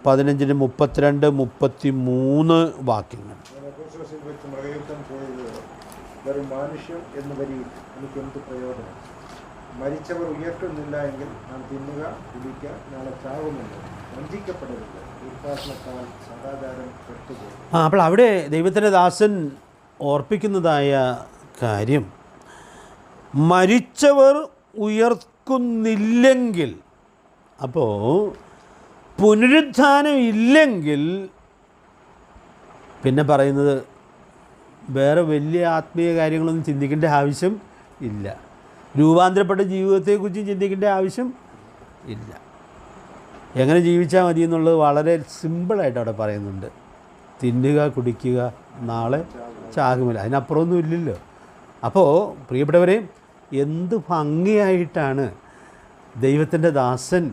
15-ന് 32, 33 വാക്യങ്ങൾ. എഫെസോസിൽ വെച്ച് മൃഗയുദ്ധം ചെയ്തത് വെറും മാനുഷ്യം എന്ന് വരി എനിക്ക് എന്ത് പ്രയോജനം? മരിച്ചവർ ഉയർത്തുന്നില്ല എങ്കിൽ നാം തിന്നുക കുടിക്കുക നാളെ ചാവുമെന്ന് വഞ്ചിക്കപ്പെടരുത്. ഉദ്ഘാടനത്താൽ സദാചാരം പെട്ടുപോകും. അപ്പോൾ അവിടെ ദൈവത്തിൻ്റെ ദാസൻ ഓർപ്പിക്കുന്നതായ കാര്യം, മരിച്ചവർ ഉയർക്കുന്നില്ലെങ്കിൽ, അപ്പോൾ പുനരുത്ഥാനം ഇല്ലെങ്കിൽ പിന്നെ പറയുന്നത് വേറെ വലിയ ആത്മീയ കാര്യങ്ങളൊന്നും ചിന്തിക്കേണ്ട ആവശ്യം ഇല്ല. രൂപാന്തരപ്പെട്ട ജീവിതത്തെക്കുറിച്ച് ചിന്തിക്കേണ്ട ആവശ്യം ഇല്ല. എങ്ങനെ ജീവിച്ചാൽ മതി എന്നുള്ളത് വളരെ സിമ്പിളായിട്ട് അവിടെ പറയുന്നുണ്ട്. തിന്നുക കുടിക്കുക നാളെ ചാകുമില്ല, അതിനപ്പുറമൊന്നും ഇല്ലല്ലോ. അപ്പോൾ പ്രിയപ്പെട്ടവരെ, എന്ത് ഭംഗിയായിട്ടാണ് ദൈവത്തിൻ്റെ ദാസൻ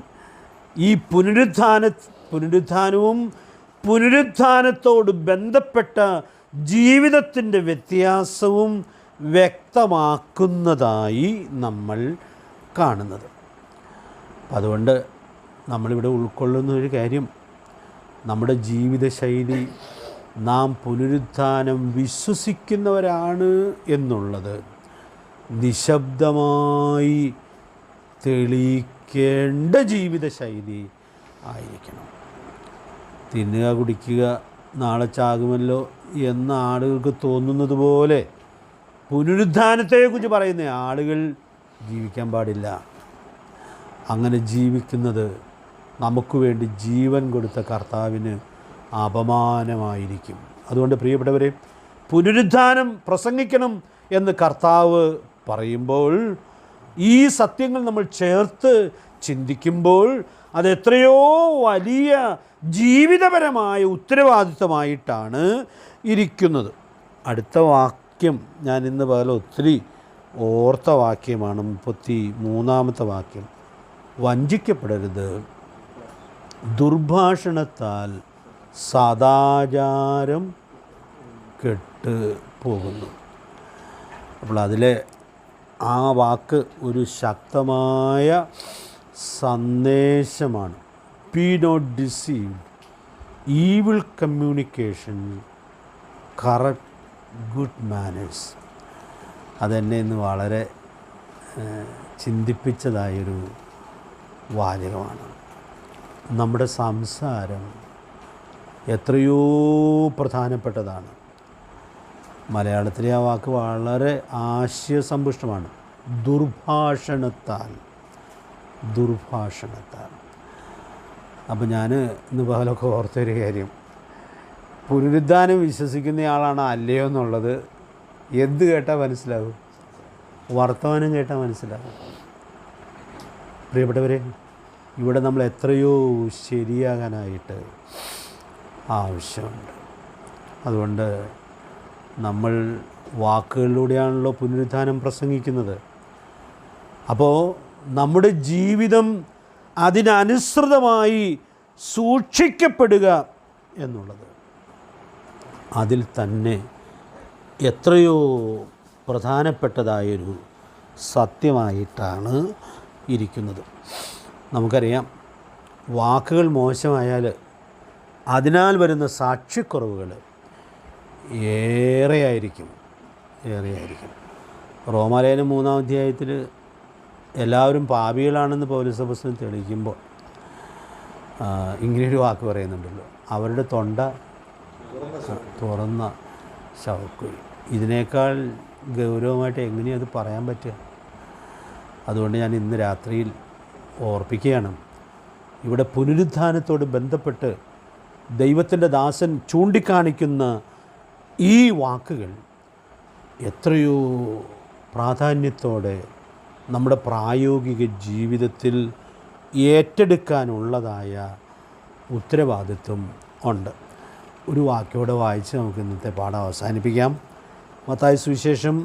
ഈ പുനരുത്ഥാനവും പുനരുത്ഥാനത്തോട് ബന്ധപ്പെട്ട ജീവിതത്തിൻ്റെ വ്യത്യാസവും വ്യക്തമാക്കുന്നതായി നമ്മൾ കാണുന്നത്. അതുകൊണ്ട് നമ്മളിവിടെ ഉൾക്കൊള്ളുന്ന ഒരു കാര്യം, നമ്മുടെ ജീവിതശൈലി നാം പുനരുത്ഥാനം വിശ്വസിക്കുന്നവരാണ് എന്നുള്ളത് നിശബ്ദമായി തെളിയിക്കേണ്ട ജീവിതശൈലി ആയിരിക്കണം. തിന്നുക കുടിക്കുക നാളെ ചാകുമല്ലോ എന്ന ആളുകൾക്ക് തോന്നുന്നത് പോലെ പുനരുത്ഥാനത്തെക്കുറിച്ച് പറയുന്ന ആളുകൾ ജീവിക്കാൻ പാടില്ല. അങ്ങനെ ജീവിക്കുന്നത് നമുക്ക് വേണ്ടി ജീവൻ കൊടുത്ത കർത്താവിന് അപമാനമായിരിക്കും. അതുകൊണ്ട് പ്രിയപ്പെട്ടവരെ, പുനരുത്ഥാനം പ്രസംഗിക്കണം എന്ന് കർത്താവ് പറയുമ്പോൾ ഈ സത്യങ്ങൾ നമ്മൾ ചേർത്ത് ചിന്തിക്കുമ്പോൾ അത് എത്രയോ വലിയ ജീവിതപരമായ ഉത്തരവാദിത്വമായിട്ടാണ് ഇരിക്കുന്നത്. അടുത്ത വാക്യം ഞാൻ ഇന്ന് പകൽ ഒത്തിരി ഓർത്ത വാക്യമാണ് 33-ാമത്തെ വാക്യം. വഞ്ചിക്കപ്പെടരുത്, ദുർഭാഷണത്താൽ സദാചാരം കെട്ട് പോകുന്നു. അപ്പോൾ അതിലെ ആ വാക്ക് ഒരു ശക്തമായ സന്ദേശമാണ്. Be not deceived, evil communication, correct good manners. അതെന്നെ ഇന്ന് വളരെ ചിന്തിപ്പിച്ചതായൊരു വാചകമാണ്. നമ്മുടെ സംസാരം എത്രയോ പ്രധാനപ്പെട്ടതാണ്. മലയാളത്തിലെ ആ വാക്ക് വളരെ ആശയസമ്പുഷ്ടമാണ്. ദുർഭാഷണത്താൽ. അപ്പോൾ ഞാൻ ഇന്ന് പകലൊക്കെ ഓർത്തൊരു കാര്യം, പുനരുദ്ധാനം വിശ്വസിക്കുന്നയാളാണ് അല്ലയോ എന്നുള്ളത് എന്ത് കേട്ടാൽ മനസ്സിലാകും? വർത്തമാനം കേട്ടാൽ മനസ്സിലാകും. പ്രിയപ്പെട്ടവരെ, ഇവിടെ നമ്മൾ എത്രയോ ശരിയാകാനായിട്ട് ആവശ്യമുണ്ട്. അതുകൊണ്ട് നമ്മൾ വാക്കുകളിലൂടെയാണല്ലോ പുനരുത്ഥാനം പ്രസംഗിക്കുന്നത്. അപ്പോൾ നമ്മുടെ ജീവിതം അതിനനുസൃതമായി സൂക്ഷിക്കപ്പെടുക എന്നുള്ളത് അതിൽ തന്നെ എത്രയോ പ്രധാനപ്പെട്ടതായൊരു സത്യമായിട്ടാണ് ഇരിക്കുന്നത്. നമുക്കറിയാം, വാക്കുകൾ മോശമായാൽ അതിനാൽ വരുന്ന സാക്ഷ്യക്കുറവുകൾ ഏറെയായിരിക്കും. റോമാലേഖനം 3-ാം അധ്യായത്തിൽ എല്ലാവരും പാപികളാണെന്ന് പൗലോസപ്പോസ്തലൻ തെളിയിക്കുമ്പോൾ ഇങ്ങനെയൊരു വാക്ക് പറയുന്നുണ്ടല്ലോ, അവരുടെ തൊണ്ട തുറന്ന ശവക്കുഴി. ഇതിനേക്കാൾ ഗൗരവമായിട്ട് എങ്ങനെയാണ് അത് പറയാൻ പറ്റുക? അതുകൊണ്ട് ഞാൻ ഇന്ന് രാത്രിയിൽ ഓർപ്പിക്കുകയാണ്, ഇവിടെ പുനരുത്ഥാനത്തോട് ബന്ധപ്പെട്ട് ദൈവത്തിൻ്റെ ദാസൻ ചൂണ്ടിക്കാണിക്കുന്ന ഈ വാക്കുകൾ എത്രയോ പ്രാധാന്യത്തോടെ നമ്മുടെ പ്രായോഗിക ജീവിതത്തിൽ ഏറ്റെടുക്കാനുള്ളതായ ഉത്തരവാദിത്വം ഉണ്ട്. ഒരു വാക്യോടെ വായിച്ച് നമുക്ക് ഇന്നത്തെ പാഠം അവസാനിപ്പിക്കാം. മത്തായി സുവിശേഷം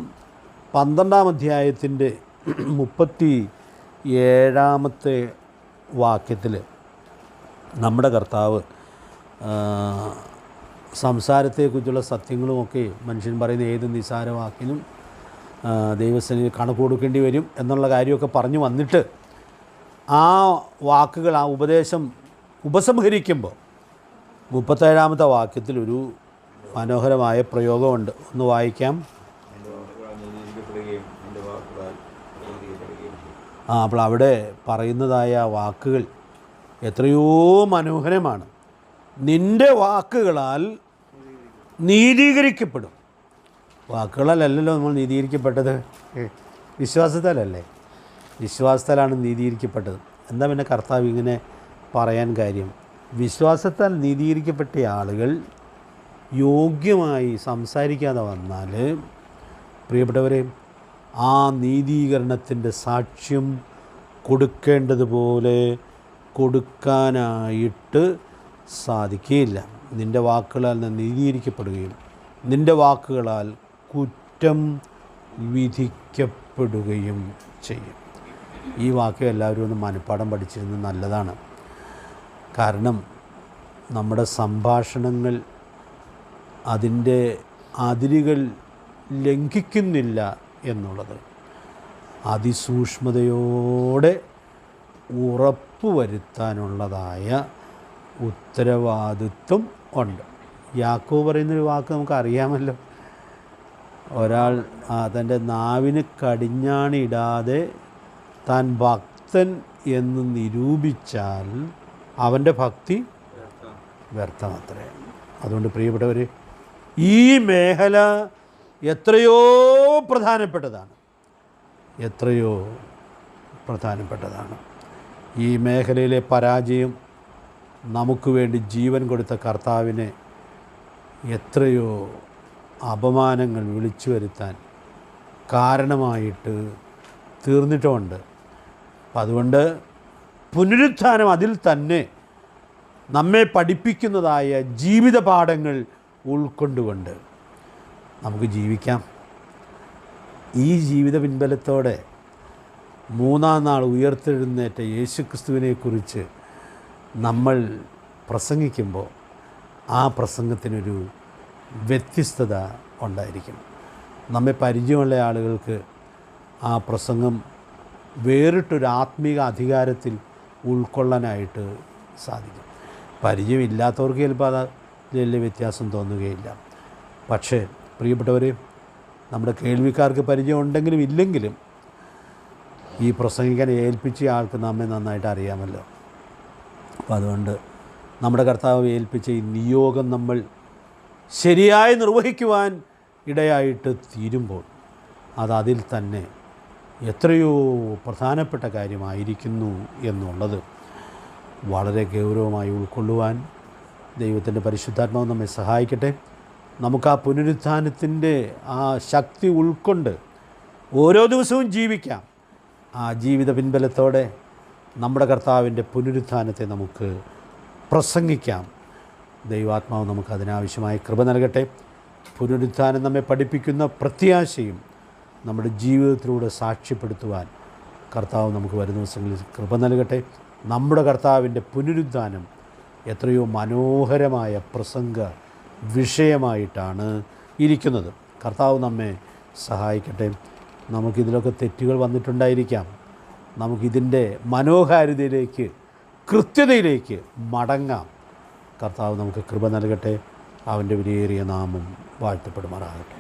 12-ാം അധ്യായത്തിൻ്റെ 37 വാക്യത്തിൽ നമ്മുടെ കർത്താവ് സംസാരത്തെക്കുറിച്ചുള്ള സത്യങ്ങളുമൊക്കെ മനുഷ്യൻ പറയുന്ന ഏത് നിസാര വാക്കിനും ദൈവസന്നിധിയിൽ കണക്ക് കൊടുക്കേണ്ടി വരും എന്നുള്ള കാര്യമൊക്കെ പറഞ്ഞു വന്നിട്ട് ആ വാക്കുകൾ, ആ ഉപദേശം ഉപസംഹരിക്കുമ്പോൾ 37 വാക്യത്തിൽ ഒരു മനോഹരമായ പ്രയോഗമുണ്ട്. ഒന്ന് വായിക്കാം. അപ്പോൾ അവിടെ പറയുന്നതായ വാക്കുകൾ എത്രയോ മനോഹരമാണ്. നിൻ്റെ വാക്കുകളാൽ നീതീകരിക്കപ്പെടും. വാക്കുകളല്ലല്ലോ നമ്മൾ നീതീകരിക്കപ്പെട്ടത്, വിശ്വാസത്താലല്ലേ? വിശ്വാസത്താലാണ് നീതീകരിക്കപ്പെട്ടത്. എന്താ പിന്നെ കർത്താവ് ഇങ്ങനെ പറയാൻ കാര്യം? വിശ്വാസത്താൽ നീതീകരിക്കപ്പെട്ട ആളുകൾ യോഗ്യമായി സംസാരിക്കാതെ വന്നാൽ, പ്രിയപ്പെട്ടവരെ, ആ നീതീകരണത്തിൻ്റെ സാക്ഷ്യം കൊടുക്കേണ്ടതുപോലെ കൊടുക്കാനായിട്ട് സാധിക്കുകയില്ല. നിൻ്റെ വാക്കുകളാൽ നീതീകരിക്കപ്പെടുകയും നിൻ്റെ വാക്കുകളാൽ കുറ്റം വിധിക്കപ്പെടുകയും ചെയ്യും. ഈ വാക്യം എല്ലാവരും ഒന്ന് മനഃപ്പാഠം പഠിച്ചിരുന്നത് നല്ലതാണ്. കാരണം നമ്മുടെ സംഭാഷണങ്ങൾ അതിൻ്റെ അതിരുകൾ ലംഘിക്കുന്നില്ല എന്നുള്ളത് അതിസൂക്ഷ്മതയോടെ ഉറപ്പുവരുത്താനുള്ളതായ ഉത്തരവാദിത്വം ഉണ്ട്. യാക്കോബ് പറയുന്നൊരു വാക്ക് നമുക്കറിയാമല്ലോ. ഒരാൾ തൻ്റെ നാവിന് കടിഞ്ഞാണിടാതെ താൻ ഭക്തൻ എന്ന് നിരൂപിച്ചാൽ അവൻ്റെ ഭക്തി വ്യർത്ഥമത്രേ. അതുകൊണ്ട് പ്രിയപ്പെട്ടവർ, ഈ മേഖല എത്രയോ പ്രധാനപ്പെട്ടതാണ്, എത്രയോ പ്രധാനപ്പെട്ടതാണ്. ഈ മേഖലയിലെ പരാജയം നമുക്ക് വേണ്ടി ജീവൻ കൊടുത്ത കർത്താവിനെ എത്രയോ അപമാനങ്ങൾ വിളിച്ചു വരുത്താൻ കാരണമായിട്ട് തീർന്നിട്ടുമുണ്ട്. അപ്പം അതുകൊണ്ട് പുനരുത്ഥാനം അതിൽ തന്നെ നമ്മെ പഠിപ്പിക്കുന്നതായ ജീവിത പാഠങ്ങൾ ഉൾക്കൊണ്ടുകൊണ്ട് നമുക്ക് ജീവിക്കാം. ഈ ജീവിത പിൻബലത്തോടെ 3-ാം നാൾ ഉയർത്തെഴുന്നേറ്റ യേശുക്രിസ്തുവിനെക്കുറിച്ച് നമ്മൾ പ്രസംഗിക്കുമ്പോൾ ആ പ്രസംഗത്തിനൊരു വ്യത്യസ്തത ഉണ്ടായിരിക്കും. നമ്മെ പരിചയമുള്ള ആളുകൾക്ക് ആ പ്രസംഗം വേറിട്ടൊരു ആത്മീക അധികാരത്തിൽ ഉൾക്കൊള്ളാനായിട്ട് സാധിക്കും. പരിചയമില്ലാത്തവർക്ക് ചിലപ്പോൾ അത് വലിയ വ്യത്യാസം തോന്നുകയില്ല. പക്ഷേ പ്രിയപ്പെട്ടവരെ, നമ്മുടെ കേൾവിക്കാർക്ക് പരിചയം ഉണ്ടെങ്കിലും ഇല്ലെങ്കിലും ഈ പ്രസംഗിക്കാൻ ഏൽപ്പിച്ച ആൾക്ക് നമ്മെ നന്നായിട്ട് അറിയാമല്ലോ. അപ്പോൾ അതുകൊണ്ട് നമ്മുടെ കർത്താവ് ഏൽപ്പിച്ച ഈ നിയോഗം നമ്മൾ ശരിയായി നിർവഹിക്കുവാൻ ഇടയായിട്ട് തീരുമ്പോൾ അതിൽ തന്നെ എത്രയോ പ്രധാനപ്പെട്ട കാര്യമായിരിക്കുന്നു എന്നുള്ളത് വളരെ ഗൗരവമായി ഉൾക്കൊള്ളുവാൻ ദൈവത്തിൻ്റെ പരിശുദ്ധാത്മാവ് നമ്മെ സഹായിക്കട്ടെ. നമുക്ക് ആ പുനരുത്ഥാനത്തിൻ്റെ ആ ശക്തി ഉൾക്കൊണ്ട് ഓരോ ദിവസവും ജീവിക്കാം. ആ ജീവിത പിൻബലത്തോടെ നമ്മുടെ കർത്താവിൻ്റെ പുനരുത്ഥാനത്തെ നമുക്ക് പ്രസംഗിക്കാം. ദൈവാത്മാവ് നമുക്ക് അതിനാവശ്യമായ കൃപ നൽകട്ടെ. പുനരുത്ഥാനം നമ്മെ പഠിപ്പിക്കുന്ന പ്രത്യാശയും നമ്മുടെ ജീവിതത്തിലൂടെ സാക്ഷ്യപ്പെടുത്തുവാൻ കർത്താവ് നമുക്ക് വരും ദിവസങ്ങളിൽ കൃപ നൽകട്ടെ. നമ്മുടെ കർത്താവിൻ്റെ പുനരുത്ഥാനം എത്രയോ മനോഹരമായ പ്രസംഗ വിഷയമായിട്ടാണ് ഇരിക്കുന്നത്. കർത്താവ് നമ്മെ സഹായിക്കട്ടെ. നമുക്കിതിലൊക്കെ തെറ്റുകൾ വന്നിട്ടുണ്ടായിരിക്കാം. നമുക്കിതിൻ്റെ മനോഹാരിതയിലേക്ക്, കൃത്യതയിലേക്ക് മടങ്ങാം. കർത്താവ് നമുക്ക് കൃപ നൽകട്ടെ. അവൻ്റെ വിലയേറിയ നാമം വാഴ്ത്തപ്പെടുമാറാകട്ടെ.